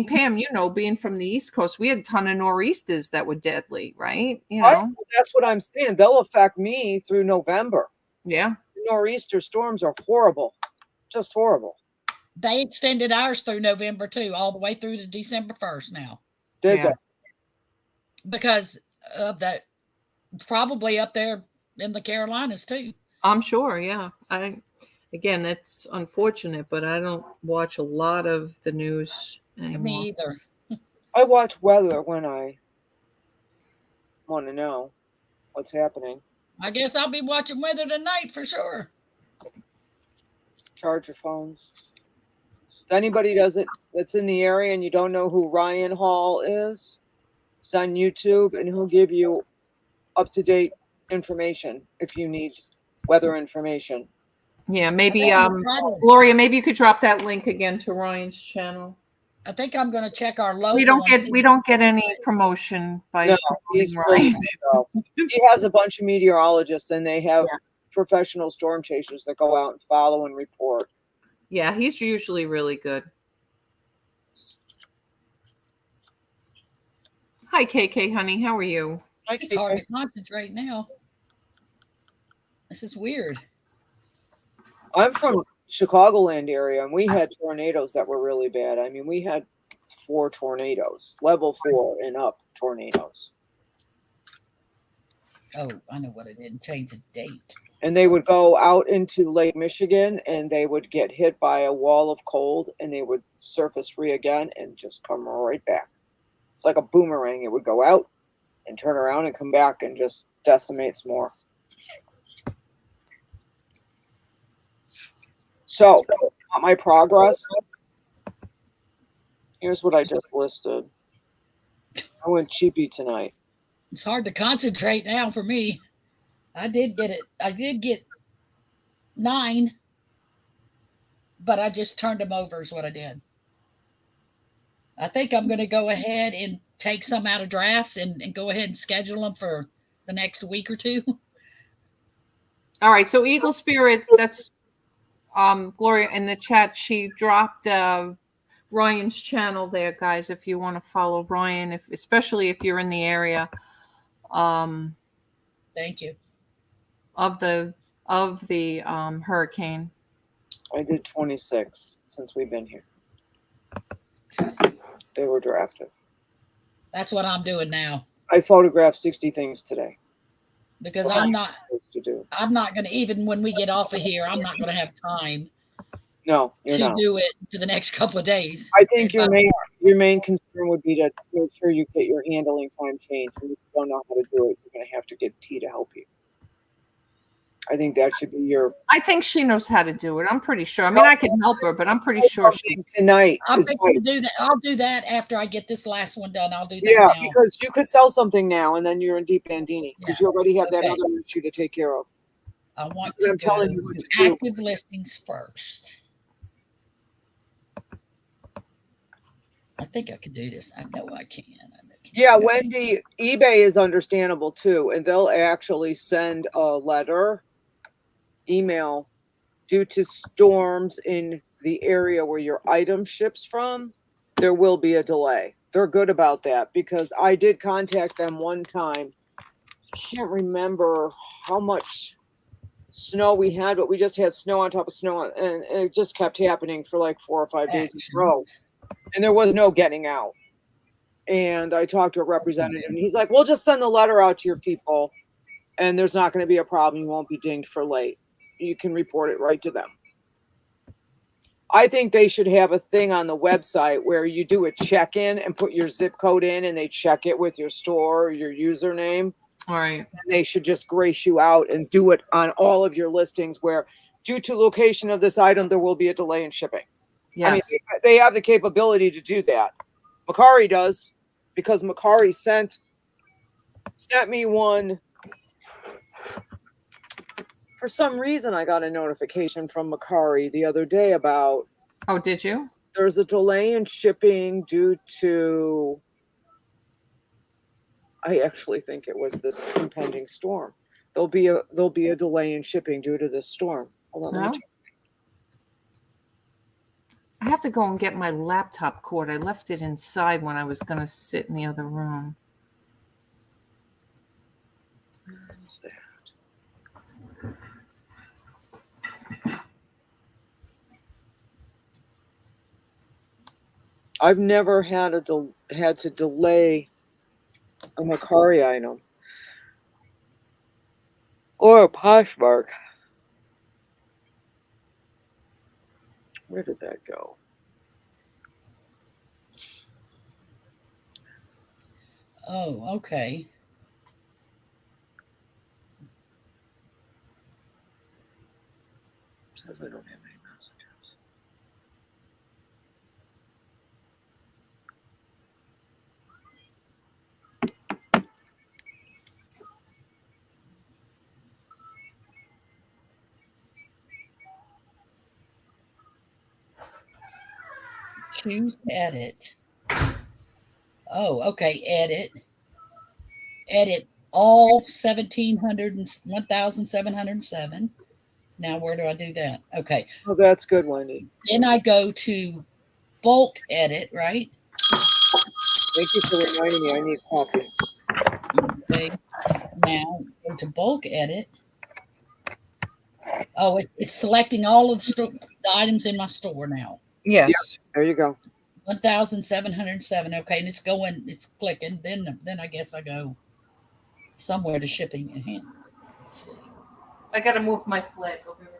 Pam, being from the East Coast, we had a ton of nor'easters that were deadly, right? That's what I'm saying. They'll affect me through November. Yeah. Nor'easter storms are horrible. Just horrible. They extended ours through November too, all the way through to December 1st now. Did they? Because of that, probably up there in the Carolinas too. I'm sure, yeah. Again, that's unfortunate, but I don't watch a lot of the news anymore. Me either. I watch weather when I want to know what's happening. I guess I'll be watching weather tonight for sure. Charge your phones. If anybody does it that's in the area and you don't know who Ryan Hall is, he's on YouTube and he'll give you up-to-date information if you need weather information. Yeah, maybe Gloria, maybe you could drop that link again to Ryan's channel. I think I'm going to check our logo. We don't get any promotion by he's Ryan. He has a bunch of meteorologists and they have professional storm chasers that go out and follow and report. Yeah, he's usually really good. Hi, KK, honey. How are you? It's hard to concentrate now. This is weird. I'm from Chicagoland area, and we had tornadoes that were really bad. We had 4 tornadoes, level 4 and up tornadoes. Oh, I know what it did. Change the date. And they would go out into Lake Michigan, and they would get hit by a wall of cold, and they would surface free again and just come right back. It's like a boomerang. It would go out and turn around and come back and just decimates more. So, my progress. Here's what I just listed. I went cheapy tonight. It's hard to concentrate now for me. I did get it. I did get 9, but I just turned them over is what I did. I think I'm going to go ahead and take some out of drafts and go ahead and schedule them for the next week or 2. All right. So Eagle Spirit, that's Gloria in the chat. She dropped Ryan's channel there, guys, if you want to follow Ryan, especially if you're in the area. Thank you. Of the hurricane. I did 26 since we've been here. They were drafted. That's what I'm doing now. I photographed 60 things today. Because So I'm not to do. I'm not gonna, even when we get off of here, I'm not gonna have time No, you're to not. do it for the next couple of days. I think your main concern would be to make sure you get your handling time changed. And if you don't know how to do it, you're going to have to get T to help you. I think that should be your. I think she knows how to do it. I'm pretty sure. I mean, I can help her, but I'm pretty sure she. Tonight. I'm fixing to do that. I'll do that after I get this last one done. I'll do that Yeah, now. because you could sell something now, and then you're in deep bandini because you already have that Okay. other issue to take care of. I want I'm to telling go you what to to do. active listings first. I think I can do this. I know I can. Yeah, Wendy, eBay is understandable too, and they'll actually send a letter, email, due to storms in the area where your item ships from. There will be a delay. They're good about that because I did contact them one time. I can't remember how much snow we had, but we just had snow on top of snow, and it just kept happening for like 4 or 5 days in a row, and there was no getting out. And I talked to a representative, and he's like, "We'll just send the letter out to your people, and there's not going to be a problem. You won't be dinged for late. You can report it right to them." I think they should have a thing on the website where you do a check-in and put your zip code in, and they check it with your store or your username. All right. And they should just grace you out and do it on all of your listings where, due to location of this item, there will be a delay in shipping. Yes. I mean, they have the capability to do that. Macari does, because Macari sent me one. For some reason, I got a notification from Macari the other day about. Oh, did you? There's a delay in shipping due to. I actually think it was this impending storm. There'll be a delay in shipping due to this storm. Hold on, let me check. I have to go and get my laptop cord. I left it inside when I was going to sit in the other room. What's that? I've never had to delay a Macari item or a Poshmark. Where did that go? Oh, okay. It says I don't have any messages. Choose edit. Oh, okay. Edit all 1,707. Now, where do I do that? Okay. Oh, that's good, Wendy. Then I go to bulk edit, right? Thank you for reminding me. I need coffee. Okay. Now go to bulk edit. Oh, it's selecting all of the items in my store now. Yes. Yep, there you go. 1,707. Okay, and it's clicking. Then I guess I go somewhere to shipping and handling. Let's see. I got to move my flag over here.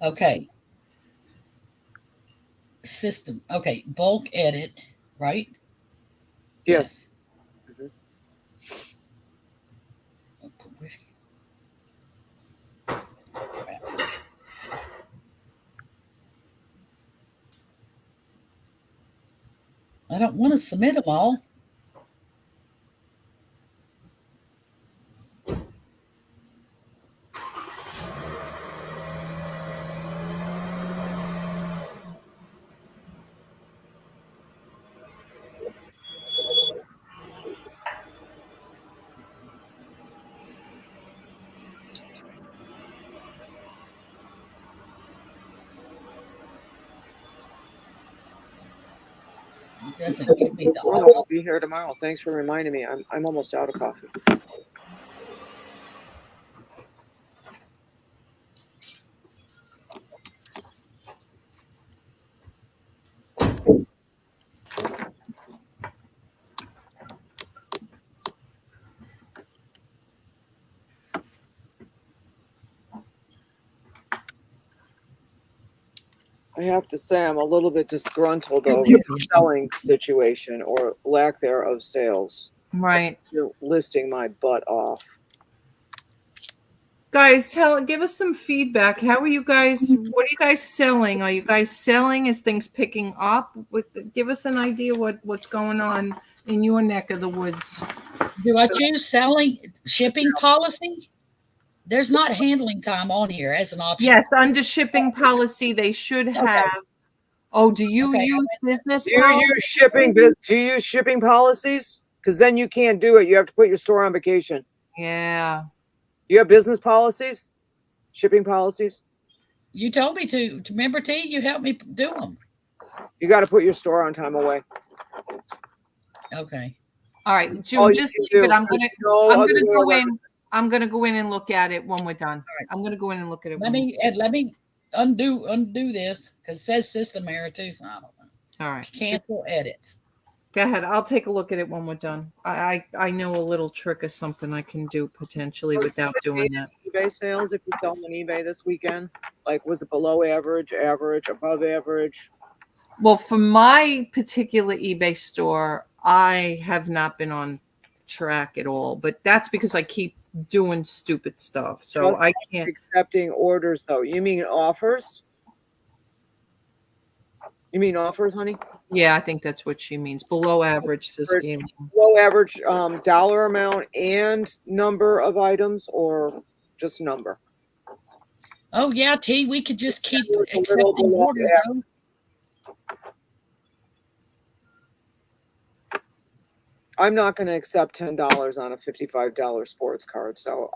Okay. System. Okay, bulk edit, right? Yes. Mm-hmm. I don't want to submit them all. Doesn't give me the Well, option. I'll be here tomorrow. Thanks for reminding me. I'm almost out of coffee. I have to say I'm a little bit disgruntled over the selling situation or lack there of sales. Right. You're listing my butt off. Guys, give us some feedback. How are you guys? What are you guys selling? Are you guys selling? Is things picking up? Give us an idea what's going on in your neck of the woods. Do I choose shipping policy? There's not handling time on here as an option. Yes, under shipping policy, they should have. Oh, do you use business Do you policy? use shipping? Do you use shipping policies? Because then you can't do it. You have to put your store on vacation. Yeah. You have business policies, shipping policies. You told me to. Remember, T, you helped me do them. You got to put your store on time away. Okay. All right, all June, you just can leave do. it. I'm There's gonna no other way go around in. I'm gonna go in and look at it when we're done. right. I'm gonna go in and look at it. Let me undo this because it says system error too. So I don't know. All right. Cancel edits. Go ahead. I'll take a look at it when we're done. I know a little trick of something I can do potentially without doing that. eBay sales, if you sell on eBay this weekend, like was it below average, average, above average? Well, for my particular eBay store, I have not been on track at all, but that's because I keep doing stupid stuff. So Just I can't. accepting orders though. You mean offers? You mean offers, honey? Yeah, I think that's what she means. Below average, says gaming. Below average dollar amount and number of items, or just number? Oh yeah, T. We could just keep It's a little accepting below orders. average. I'm not going to accept $10 on a $55 sports card, so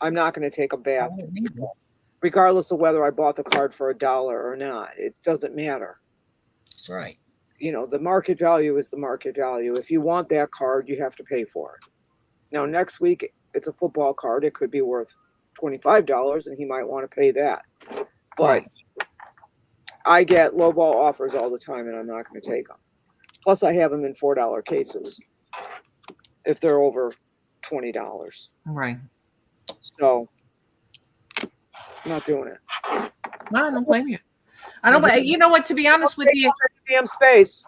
I'm not going to take a bath, regardless of whether I bought the card for $1 or not. It doesn't matter. That's right. You know, the market value is the market value. If you want that card, you have to pay for it. Now, next week, it's a football card. It could be worth $25, and he might want to pay that. But I get lowball offers all the time, and I'm not going to take them. Plus, I have them in $4 cases if they're over $20. Right. So, I'm not doing it. No, I don't blame you. I don't blame you. Know what? To be honest with you, damn space.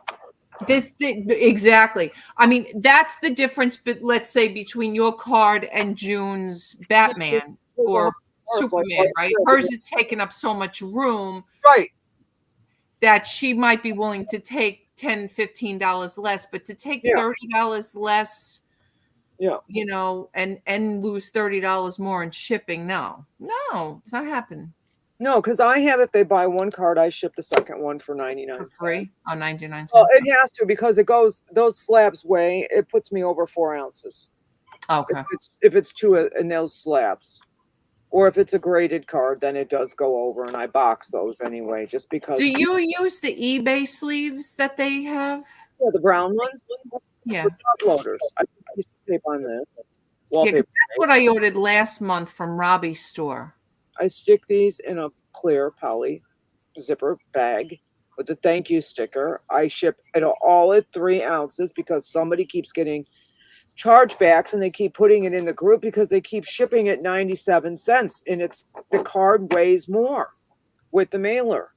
Exactly. I mean, that's the difference. But let's say between your card and June's Batman or Superman, right? Hers is taking up so much room, right? That she might be willing to take $10, $15 less, but to take $30 less, you know, and lose $30 more in shipping, no, it's not happening. No, because I have, if they buy one card, I ship the second one for 99 cents. For free? On 99 cents? Well, it has to, because it goes, those slabs weigh, it puts me over 4 ounces. Okay. If it's two in those slabs. Or if it's a graded card, then it does go over, and I box those anyway, just because. Do you use the eBay sleeves that they have? Yeah, the brown ones? Yeah. For top loaders. I used to tape on this. Yeah, that's what I ordered last month from Robbie's store. I stick these in a clear poly zipper bag with a thank you sticker. I ship it all at 3 ounces because somebody keeps getting chargebacks and they keep putting it in the group because they keep shipping at 97 cents and the card weighs more with the mailer.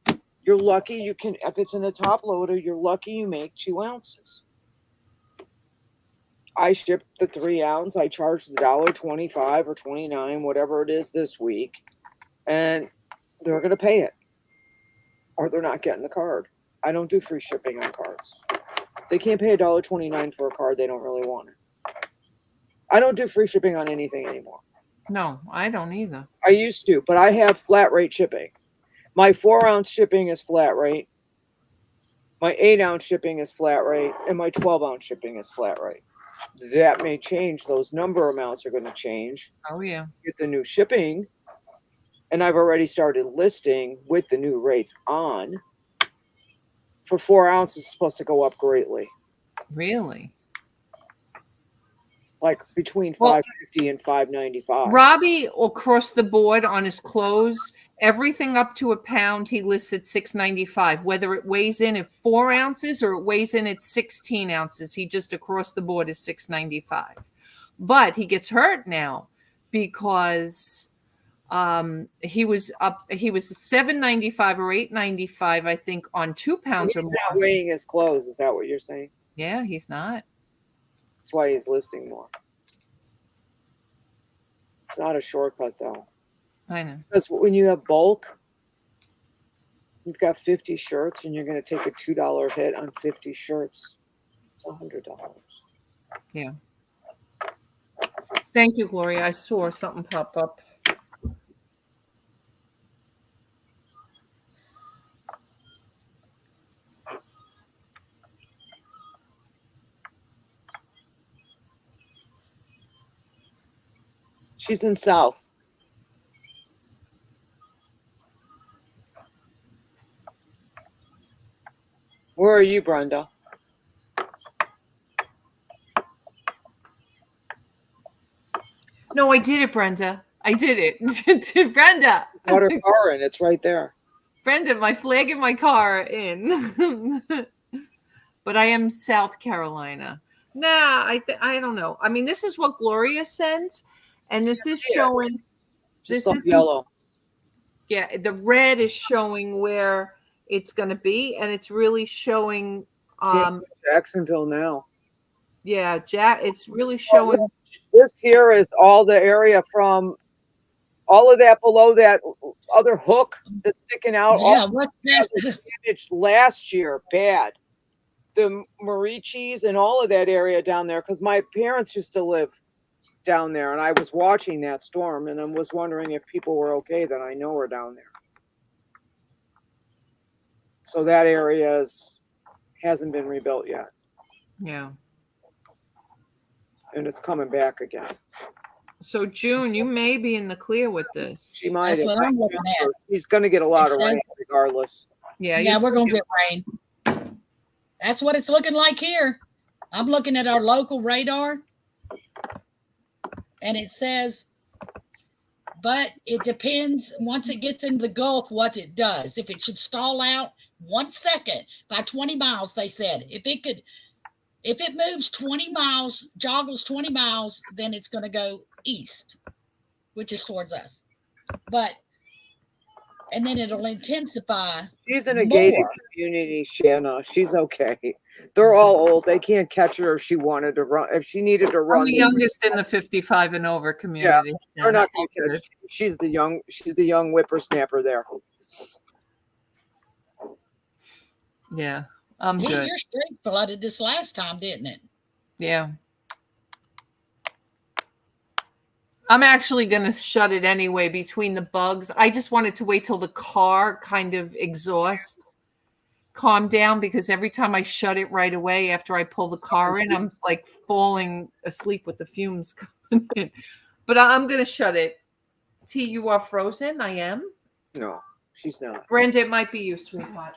You're lucky you can, if it's in a top loader, you're lucky you make 2 ounces. I ship the 3 ounce. I charge the $1.25 or 29, whatever it is this week. And they're going to pay it or they're not getting the card. I don't do free shipping on cards. They can't pay $1.29 for a card. They don't really want it. I don't do free shipping on anything anymore. No, I don't either. I used to, but I have flat rate shipping. My 4 ounce shipping is flat rate. My 8 ounce shipping is flat rate. And my 12 ounce shipping is flat rate. That may change. Those number amounts are going to change. Oh, yeah. Get the new shipping. And I've already started listing with the new rates on for 4 ounces is supposed to go up greatly. Really? Like between Well, $5.50 and $5.95. Robbie, across the board on his clothes, everything up to a pound, he lists at $6.95. Whether it weighs in at 4 ounces or it weighs in at 16 ounces, he just across the board is $6.95. But he gets hurt now because he was $7.95 or $8.95, I think, on 2 pounds or He's more. not weighing his clothes. Is that what you're saying? Yeah, he's not. That's why he's listing more. It's not a shortcut though. I know. Because when you have bulk, you've got 50 shirts and you're going to take a $2 hit on 50 shirts. It's $100. Yeah. Thank you, Gloria. I saw something pop up. She's in South. Where are you, Brenda? No, I did it, Brenda. I did it. Brenda. Got her car in. It's right there. Brenda, my flag in my car in. But I am South Carolina. Nah, I don't know. I mean, this is what Gloria sends, and this is showing. Just like yellow. Yeah, the red is showing where it's going to be, and it's really showing. Jacksonville now. Yeah, it's really showing. This here is all the area from all of that below that other hook that's sticking out. Yeah, what's that? It's last year, bad. The Marichis and all of that area down there, because my parents used to live down there, and I was watching that storm, and I was wondering if people were okay that I know are down there. So that area hasn't been rebuilt yet. Yeah. And it's coming back again. So June, you may be in the clear with this. She might. That's what I'm looking at. She's going to get a lot of rain regardless. Yeah, we're going to get rain. That's what it's looking like here. I'm looking at our local radar, and it says, but it depends once it gets into the Gulf what it does. If it should stall out 1 second by 20 miles, they said. If it moves 20 miles, joggles 20 miles, then it's going to go east, which is towards us. And then it'll intensify. She's in a gated community, Shanna. She's okay. They're all old. They can't catch her if she wanted to run. If she needed to run, I'm the youngest in the 55 and over community. Yeah, they're not going to catch. She's the young whippersnapper there. Yeah, I'm good. Your street flooded this last time, didn't it? Yeah. I'm actually going to shut it anyway between the bugs. I just wanted to wait till the car kind of calm down, because every time I shut it right away after I pull the car in, I'm like falling asleep with the fumes coming in. But I'm going to shut it. T, you are frozen? I am? No, she's not. Brenda, it might be you, sweetheart.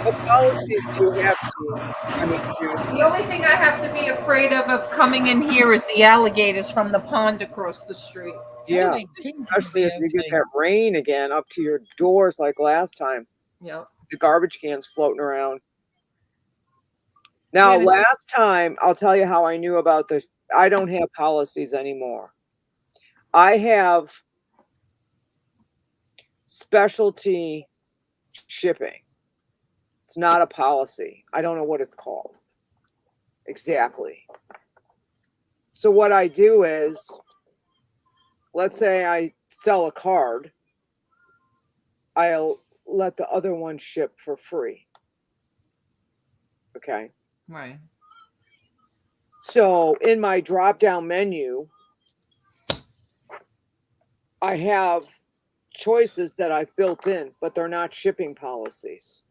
What policies do you have to? The only thing I have to be afraid of coming in here is the alligators from the pond across the street. Yeah, especially if you get that rain again up to your doors like last time. Yep. The garbage cans floating around. Now, last time, I'll tell you how I knew about this. I don't have policies anymore. I have specialty shipping. It's not a policy. I don't know what it's called exactly. So what I do is, let's say I sell a card, I'll let the other one ship for free. Okay. Right. So in my drop-down menu, I have choices that I've built in, but they're not shipping policies.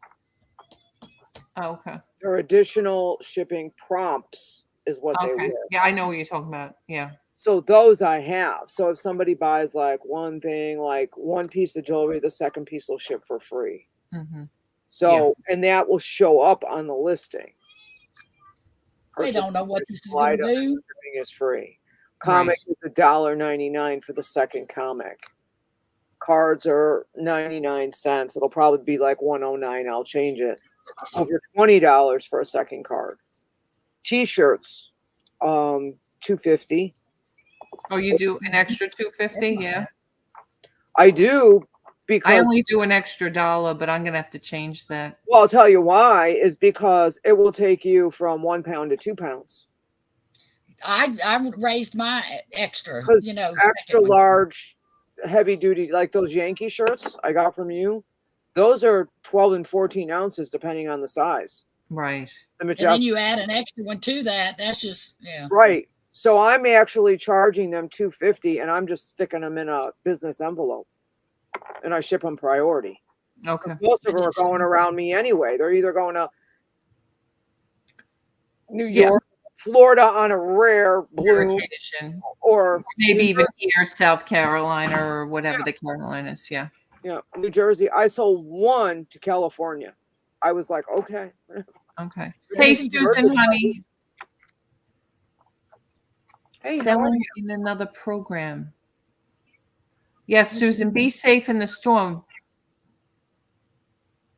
Oh, okay. They're additional shipping prompts is what they were. Yeah, I know what you're talking about. Yeah. So those I have. So if somebody buys like one thing, like one piece of jewelry, the second piece will ship for free. Mm-hmm. So, and that will show up on the listing. They don't know what this is going to do. Shipping is free. Comic is $1.99 for the second comic. Cards are 99 cents. It'll probably be like 109. I'll change it. Over $20 for a second card. T-shirts, $2.50. Oh, you do an extra $2.50? Yeah. I do because I only do an extra $1, but I'm gonna have to change that. Well, I'll tell you why is because it will take you from 1 pound to 2 pounds. I raised my extra, extra large, heavy duty, like those Yankee shirts I got from you. Those are 12 and 14 ounces depending on the size. Right. And then you add an extra one to that. That's just Right. So I'm actually charging them $2.50, and I'm just sticking them in a business envelope, and I ship them priority. Okay. Most of them are going around me anyway. They're either going to New York, Florida on a rare blue, or maybe even here, South Carolina or whatever the Carolinas. Yeah. Yeah, New Jersey. I sold one to California. I was like, okay. Okay. Hey, Susan, honey. Hey, selling in another program. Yes, Susan, be safe in the storm.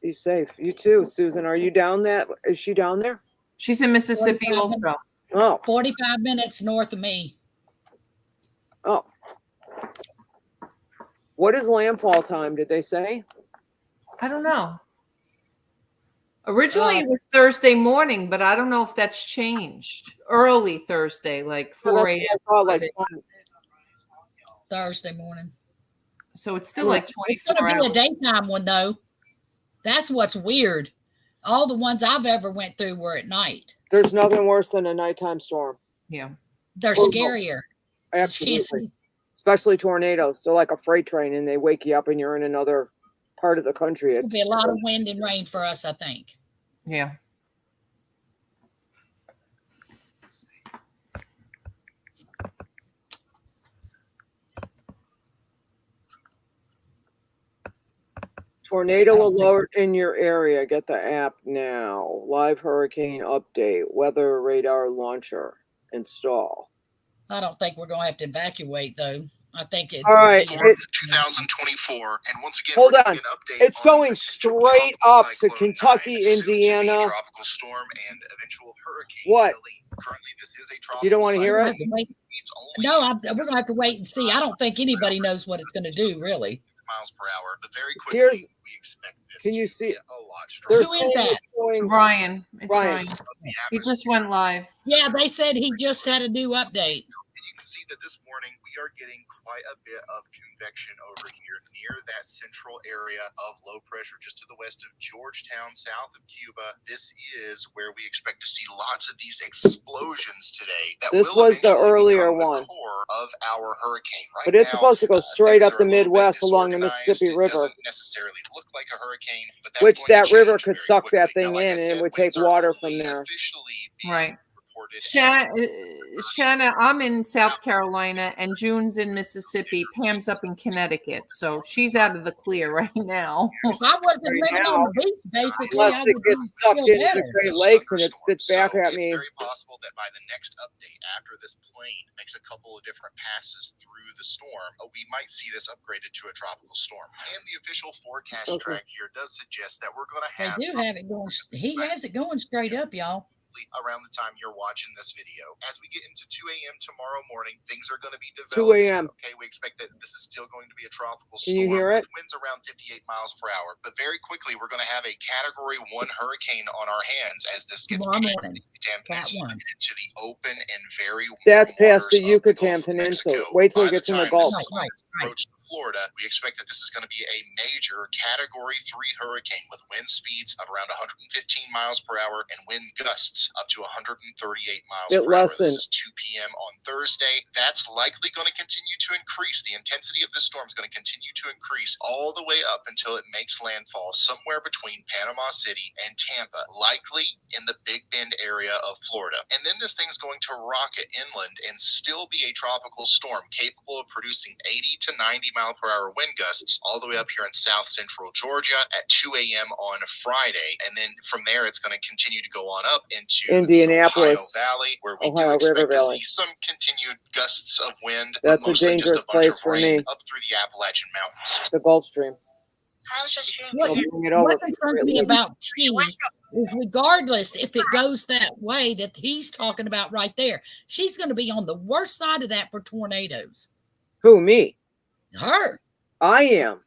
Be safe. You too, Susan. Are you down there? Is she down there? She's in Mississippi also. Oh. 45 minutes north of me. Oh. What is landfall time, did they say? I don't know. Originally it was Thursday morning, but I don't know if that's changed. Early Thursday, like 4 a.m. Thursday morning. So it's still like 24 It's going to be a daytime one, though. That's what's weird. All the ones I've ever went through were at night. There's nothing worse than a nighttime storm. Yeah. They're scarier. Absolutely. Especially tornadoes. They're like a freight train, and they wake you up and you're in another part of the country. It's going to be a lot of wind and rain for us, I think. Yeah. Tornado alert in your area. Get the app now. Live hurricane update. Weather radar launcher. Install. I don't think we're going to have to evacuate, though. I think all right. It's 2024, and once again, hold on. It's going straight up to Kentucky, Indiana. Tropical storm and eventual hurricane. What? Currently, this is a tropical. You don't want to hear it? No, we're going to have to wait and see. I don't think anybody knows what it's going to do, really. Miles per hour, but very quickly we expect this. Can you see a lot stronger. Who is that? Ryan. It's Ryan. He just went live. Yeah, they said he just had a new update. And you can see that this morning we are getting quite a bit of convection over here near that central area of low pressure just to the west of Georgetown, south of Cuba. This is where we expect to see lots of these explosions today. This was the earlier one of our hurricane. But it's supposed to go straight up the Midwest along the Mississippi River. Doesn't necessarily look like a hurricane, but which that river could suck that thing in, and it would take water from there. Right. Shanna, I'm in South Carolina, and June's in Mississippi. Pam's up in Connecticut, so she's out of the clear right now. If I wasn't living on the beach, basically, unless it gets sucked into the Great Lakes and it spits back at me. It's very possible that by the next update, after this plane makes a couple of different passes through the storm, we might see this upgraded to a tropical storm. And the official forecast track here does suggest that we're going to have. They do have it going. He has it going straight up, y'all. Around the time you're watching this video. As we get into 2 a.m. tomorrow morning, things are going to be developed. 2 a.m. Okay, we expect that this is still going to be a tropical storm. Can you hear it? Winds around 58 miles per hour. But very quickly, we're going to have a Category 1 hurricane on our hands as this gets into the open and very That's past the Yucatan Peninsula. Wait till it gets in the Gulf. Right. Florida. We expect that this is going to be a major Category 3 hurricane with wind speeds of around 115 miles per hour and wind gusts up to 138 miles per hour. This is 2 p.m. on Thursday. That's likely going to continue to increase. The intensity of this storm is going to continue to increase all the way up until it makes landfall somewhere between Panama City and Tampa, likely in the Big Bend area of Florida. And then this thing's going to rocket inland and still be a tropical storm capable of producing 80 to 90 mile per hour wind gusts all the way up here in south central Georgia at 2 a.m. on Friday. And then from there, it's going to continue to go on up into Indianapolis, the Ohio Valley, where we Ohio do expect River to Valley. see some continued gusts of wind. That's but a mostly dangerous just a bunch place of for rain me. up through the Appalachian Mountains. The Gulf Stream. What concerns me about T is regardless if it goes that way that he's talking about right there, she's going to be on the worst side of that for tornadoes. Who, me? Her. I am.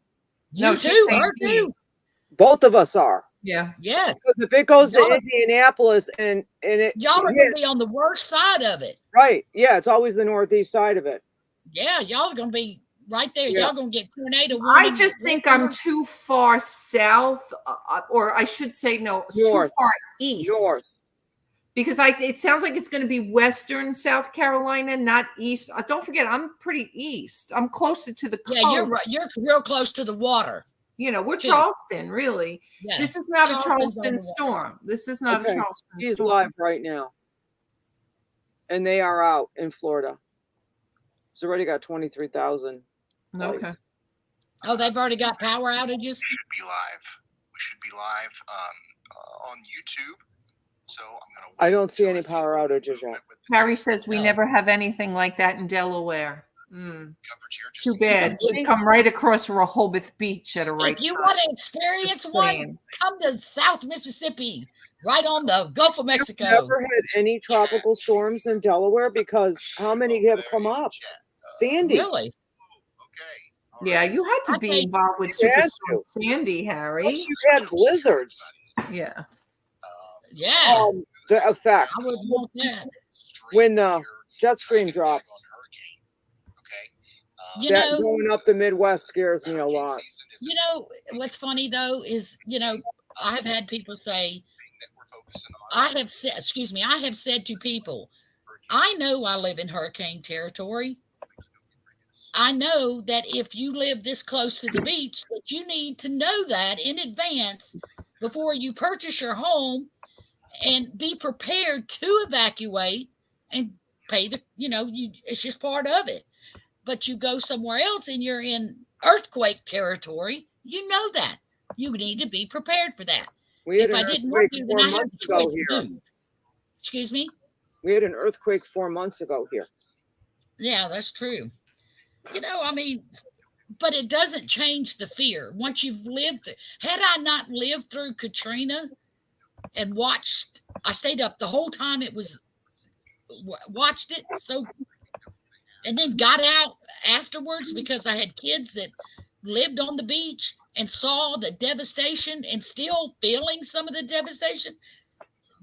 You too. Her too. Both of us are. Yeah. Yes. Because if it goes to Indianapolis and it y'all are going to be on the worst side of it. Right. Yeah. It's always the northeast side of it. Yeah. Y'all are going to be right there. Yeah. Y'all going to get tornado I just think I'm too far south, or I should say no, North. too far east. North. Because it sounds like it's going to be western South Carolina, not east. Don't forget, I'm pretty east. I'm closer to the coast. Yeah, you're right. You're real close to the water. You know, we're Charleston, really. Yeah. This is not a Charleston storm. This is not a Charleston storm. He's live right now. And they are out in Florida. It's already got 23,000. Okay. Oh, they've already got power outages? We should be live. We should be live on YouTube. So I'm going to. I don't see any power outages yet. Harry says we never have anything like that in Delaware. Too bad. Should come right across Rehoboth Beach at a right If you time. want to experience one, come to South Mississippi, right on the Gulf of Mexico. You've never had any tropical storms in Delaware, because how many have come up? Sandy. Really? Yeah, you had to be involved with Superstorm Sandy, Harry. Plus you had blizzards. Yeah. Yeah. The effect. I would want that. When the jet stream drops. You that know, going up the Midwest scares me a lot. You know, what's funny though is, you know, I've had people say, I have said to people, I know I live in hurricane territory. I know that if you live this close to the beach, that you need to know that in advance before you purchase your home and be prepared to evacuate and pay the, you know, it's just part of it. But you go somewhere else and you're in earthquake territory, you know that. You need to be prepared for that. If I didn't want to, then I have a choice to move. Excuse me? We had an earthquake 4 months ago here. Yeah, that's true. You know, I mean, but it doesn't change the fear. Once you've lived, had I not lived through Katrina and watched, I stayed up the whole time it was, watched it. So, and then got out afterwards because I had kids that lived on the beach and saw the devastation and still feeling some of the devastation,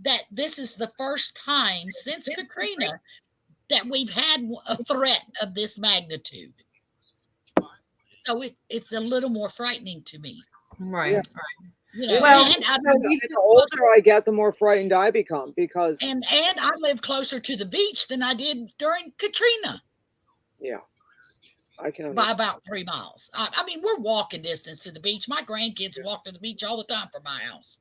that this is the first time since Katrina that we've had a threat of this magnitude. So it's a little more frightening to me. Right. Yeah. Right. You know, Well, and the older I get, the more frightened I become, because and I live closer to the beach than I did during Katrina. Yeah, I can understand. By about 3 miles. I mean, we're walking distance to the beach. My grandkids walk to the beach all the time from my house.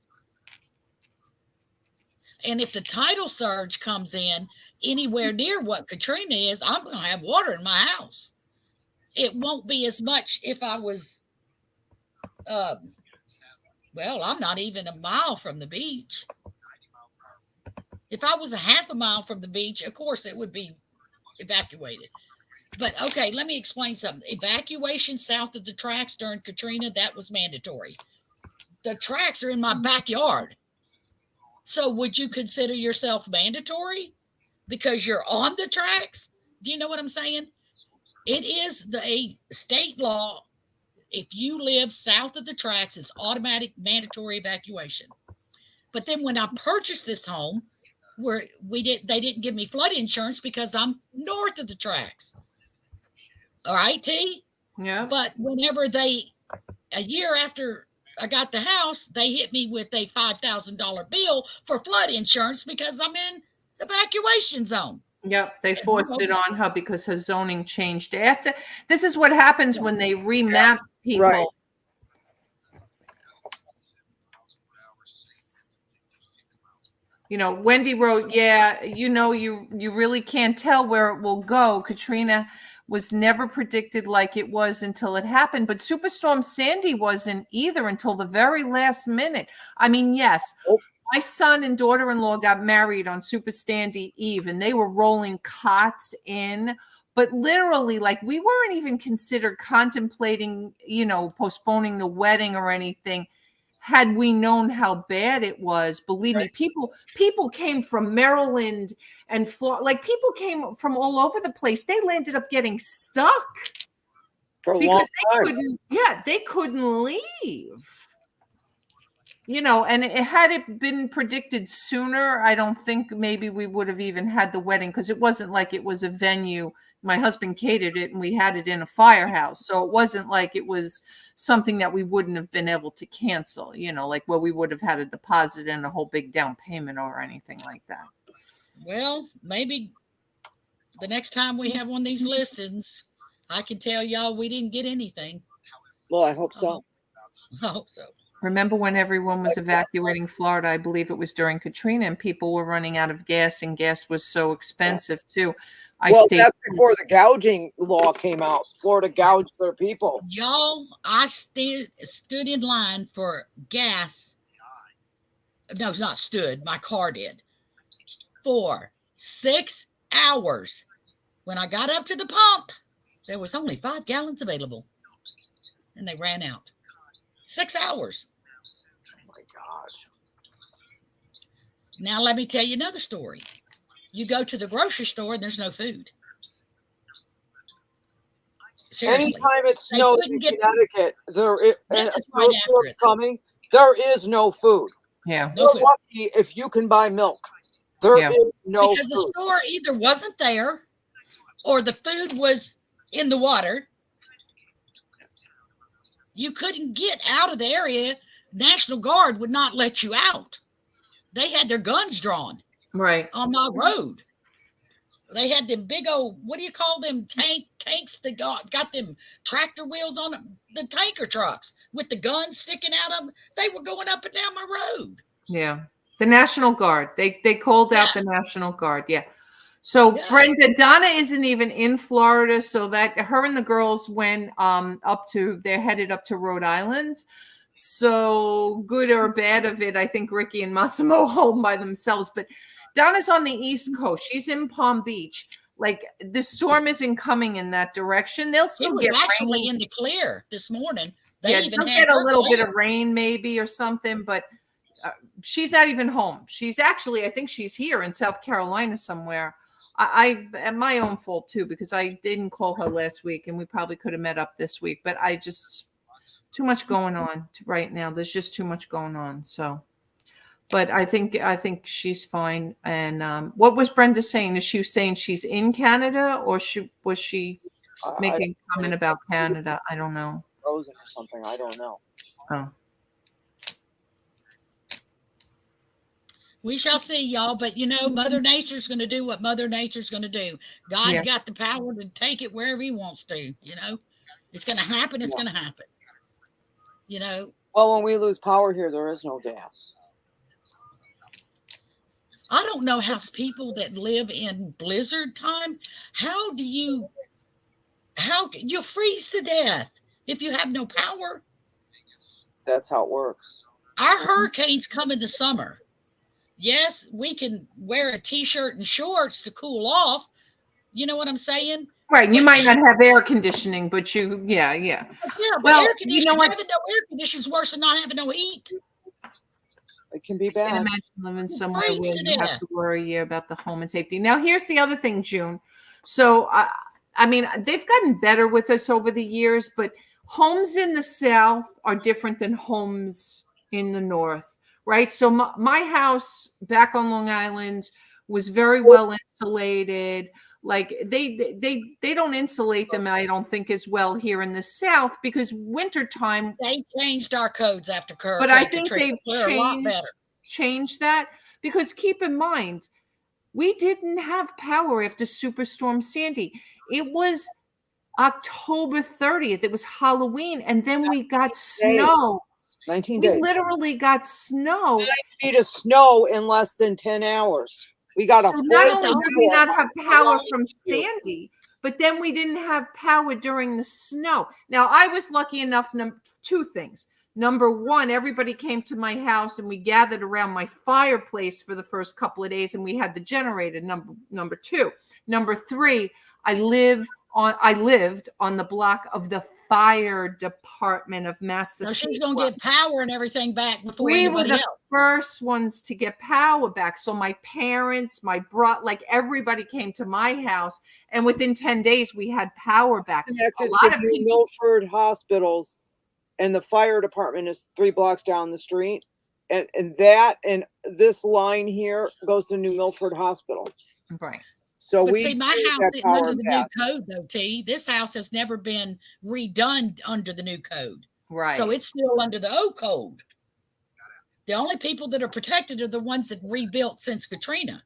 And if the tidal surge comes in anywhere near what Katrina is, I'm going to have water in my house. It won't be as much if I was, well, I'm not even a mile from the beach. If I was a half a mile from the beach, of course, it would be evacuated. But, okay, let me explain something. Evacuation south of the tracks during Katrina, that was mandatory. The tracks are in my backyard. So would you consider yourself mandatory because you're on the tracks? Do you know what I'm saying? It is a state law. If you live south of the tracks, it's automatic mandatory evacuation. But then when I purchased this home, they didn't give me flood insurance because I'm north of the tracks. All right, T? Yeah. But whenever a year after I got the house, they hit me with a $5,000 bill for flood insurance because I'm in evacuation zone. Yep, they forced it on her because her zoning changed after. This is what happens when they remap people. Right. You know, Wendy wrote, yeah, you know, you really can't tell where it will go. Katrina was never predicted like it was until it happened. But Superstorm Sandy wasn't either until the very last minute. I mean, yes, my son and daughter-in-law got married on Super Sandy Eve, and they were rolling cots in. But literally, like, we weren't even considered contemplating, you know, postponing the wedding or anything. Had we known how bad it was, believe me, people came from Maryland and Florida, like people came from all over the place. They landed up getting stuck because they couldn't leave. You know, and had it been predicted sooner, I don't think maybe we would have even had the wedding, because it wasn't like it was a venue. My husband catered it and we had it in a firehouse. So it wasn't like it was something that we wouldn't have been able to cancel, you know, like where we would have had a deposit and a whole big down payment or anything like that. Well, maybe the next time we have one of these listings, I can tell y'all we didn't get anything. Well, I hope so. I hope so. Remember when everyone was evacuating Florida? I believe it was during Katrina, and people were running out of gas, and gas was so expensive too. That's before the gouging law came out. Florida gouged their people. Y'all, I stood in line for gas. No, it's not stood. My car did. For 6 hours. When I got up to the pump, there was only 5 gallons available. And they ran out. 6 hours. Oh my God. Now let me tell you another story. You go to the grocery store and there's no food. Seriously. Anytime it snows in Connecticut, there is no food. Yeah. You're lucky if you can buy milk. There is no because food. The store either wasn't there or the food was in the water. You couldn't get out of the area. National Guard would not let you out. They had their guns drawn. Right. On my road. They had them big old, what do you call them, tanks that got them tractor wheels on them, the tanker trucks with the guns sticking out of them. They were going up and down my road. Yeah. The National Guard. They called out the National Guard. Yeah. So Brenda, Donna isn't even in Florida, so that her and the girls went they're headed up to Rhode Island. So good or bad of it, I think Ricky and Massimo home by themselves. But Donna's on the East Coast. She's in Palm Beach. Like, the storm isn't coming in that direction. They'll still get actually rain. In the clear this morning. They'll get a little bit of rain maybe or something, but she's not even home. She's actually, I think she's here in South Carolina somewhere. I at my own fault too, because I didn't call her last week, and we probably could have met up this week, but I just too much going on right now. There's just too much going on. So, but I think she's fine. And what was Brenda saying? Is she saying she's in Canada, or was she making a comment about Canada? I don't know. Frozen or something. I don't know. Oh. We shall see, y'all. But, you know, Mother Nature's going to do what Mother Nature's going to do. God's got the power to take it wherever he wants to, you know. It's going to happen. It's going to happen. You know. Well, when we lose power here, there is no gas. I don't know how people that live in blizzard time, you'll freeze to death if you have no power. That's how it works. Our hurricanes come in the summer. Yes, we can wear a t-shirt and shorts to cool off. You know what I'm saying? Right. You might not have air conditioning, but yeah. Yeah, but air conditioning, you know what? Having no air conditioning is worse than not having no heat. It can be bad. I imagine living somewhere where you have to worry about the home and safety. Now, here's the other thing, June. So, I mean, they've gotten better with us over the years, but homes in the South are different than homes in the North. Right. So my house back on Long Island was very well insulated. Like they don't insulate them, I don't think, as well here in the South, because wintertime. They changed our codes after Hurricane But I think Katrina. they've changed that, because keep in mind, we didn't have power after Superstorm Sandy. It was October 30th. It was Halloween, and then we got snow. 19 We days. literally got snow. 9 feet of snow in less than 10 hours. We got so not only did we not have power from Sandy, but then we didn't have power during the snow. Now, I was lucky enough, two things. Number one, everybody came to my house and we gathered around my fireplace for the first couple of days, and we had the generator. Number two. Number three, I lived on the block of the fire department of Massachusetts. So she's going to get power and everything back before we were anybody the else. first ones to get power back. So my parents, like everybody came to my house, and within 10 days we had power back. Connected to Milford hospitals, and the fire department is 3 blocks down the street. And this line here goes to New Milford Hospital. Right. So but see, my house isn't under the new code, though, T. This house has never been redone under the new code. Right. So it's still under the old code. The only people that are protected are the ones that rebuilt since Katrina,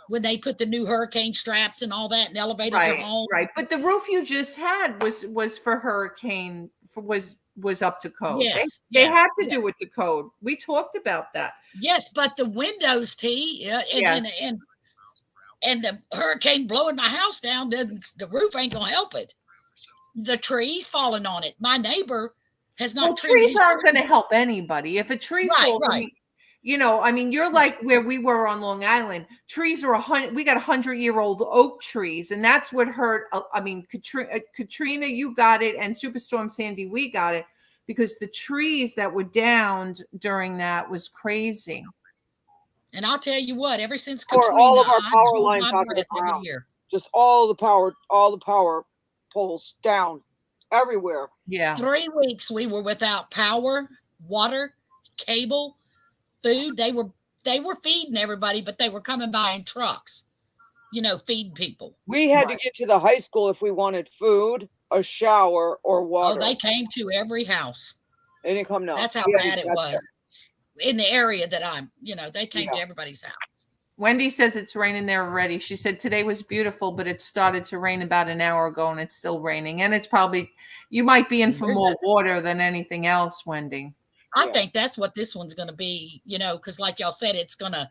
when they put the new hurricane straps and all that and elevated their home. Right. But the roof you just had was for hurricane, was up to code. Yes. They had to do it to code. We talked about that. Yes, but the windows, T, and the hurricane blowing my house down, the roof ain't gonna help it. The trees falling on it. My neighbor has not. Well, trees aren't going to help anybody. If a tree falls, right. You're like where we were on Long Island. Trees are we got 100-year-old oak trees, and that's what hurt. Katrina, you got it, and Superstorm Sandy, we got it, because the trees that were downed during that was crazy. And I'll tell you what, ever since Katrina, all of our power lines out of the ground, just all the power poles down everywhere. Yeah. 3 weeks we were without power, water, cable, food. They were feeding everybody, but they were coming by in trucks, feeding people. We had to get to the high school if we wanted food, a shower, or water. Oh, they came to every house. They didn't come now. That's how bad it was. In the area that I'm, they came to everybody's house. Wendy says it's raining there already. She said today was beautiful, but it started to rain about an hour ago, and it's still raining. And it's probably, you might be in for more water than anything else, Wendy. I think that's what this one's going to be, because like y'all said, it's going to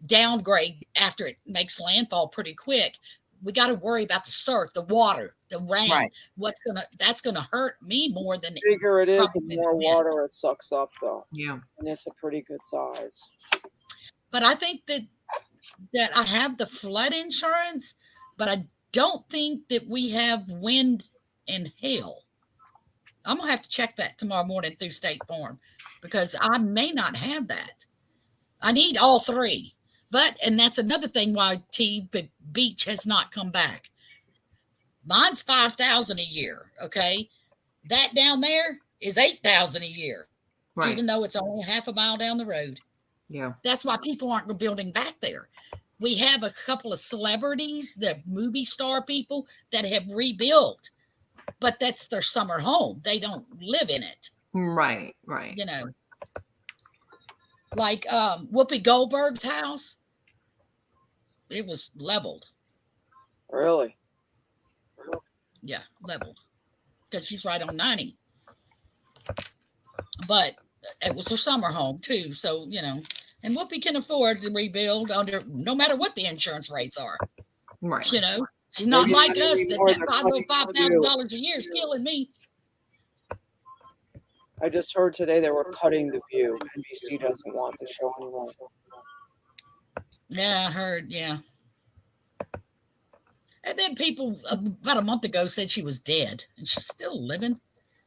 downgrade after it makes landfall pretty quick. We got to worry about the surf, the water, the rain. Right. That's going to hurt me more than the bigger it is, the more water it sucks up, though. Yeah. And it's a pretty good size. But I think that I have the flood insurance, but I don't think that we have wind and hail. I'm going to have to check that tomorrow morning through State Farm, because I may not have that. I need all three. And that's another thing why the beach has not come back. Mine's $5,000 a year. Okay. That down there is $8,000 a year. Right. Even though it's only half a mile down the road. Yeah. That's why people aren't building back there. We have a couple of celebrities, the movie star people that have rebuilt, but that's their summer home. They don't live in it. Right. Like Whoopi Goldberg's house, it was leveled. Really? Yeah, leveled. Because she's right on 90. But it was her summer home too. So, and Whoopi can afford to rebuild under no matter what the insurance rates are. Right. She's not like us that $5,000 a year is killing me. I just heard today they were cutting The View. NBC doesn't want the show anymore. Yeah, I heard. Yeah. And then people about a month ago said she was dead, and she's still living.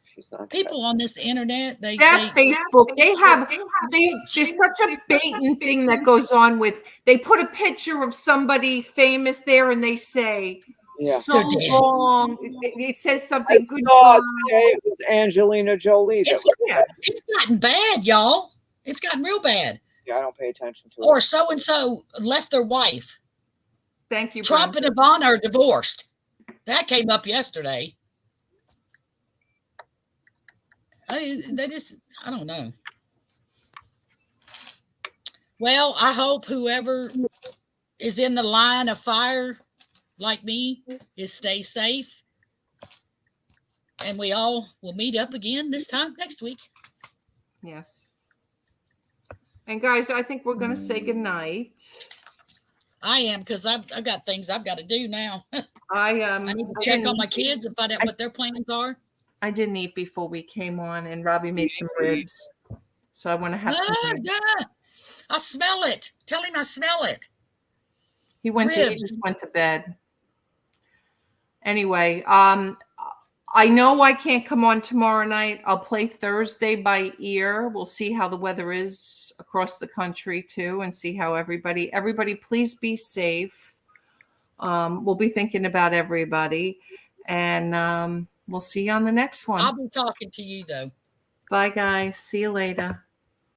She's not. People on this internet, Facebook, there's such a baiting thing that goes on with. They put a picture of somebody famous there, and they say, so long. It says something good. Today it was Angelina Jolie. It's gotten bad, y'all. It's gotten real bad. Yeah, I don't pay attention to it. Or so-and-so left their wife. Thank you, Trump Brenda. and Ivana are divorced. That came up yesterday. I don't know. Well, I hope whoever is in the line of fire like me is stay safe. And we all will meet up again this time next week. Yes. And guys, I think we're going to say goodnight. I am, because I've got things I've got to do now. I need to check on my kids and find out what their plans are. I didn't eat before we came on, and Robbie made some ribs. So I want to have some ribs. I smell it. Tell him I smell it. He just went to bed. Anyway, I know I can't come on tomorrow night. I'll play Thursday by ear. We'll see how the weather is across the country too, and see how everybody please be safe. We'll be thinking about everybody, and we'll see you on the next one. I'll be talking to you though. Bye guys. See you later.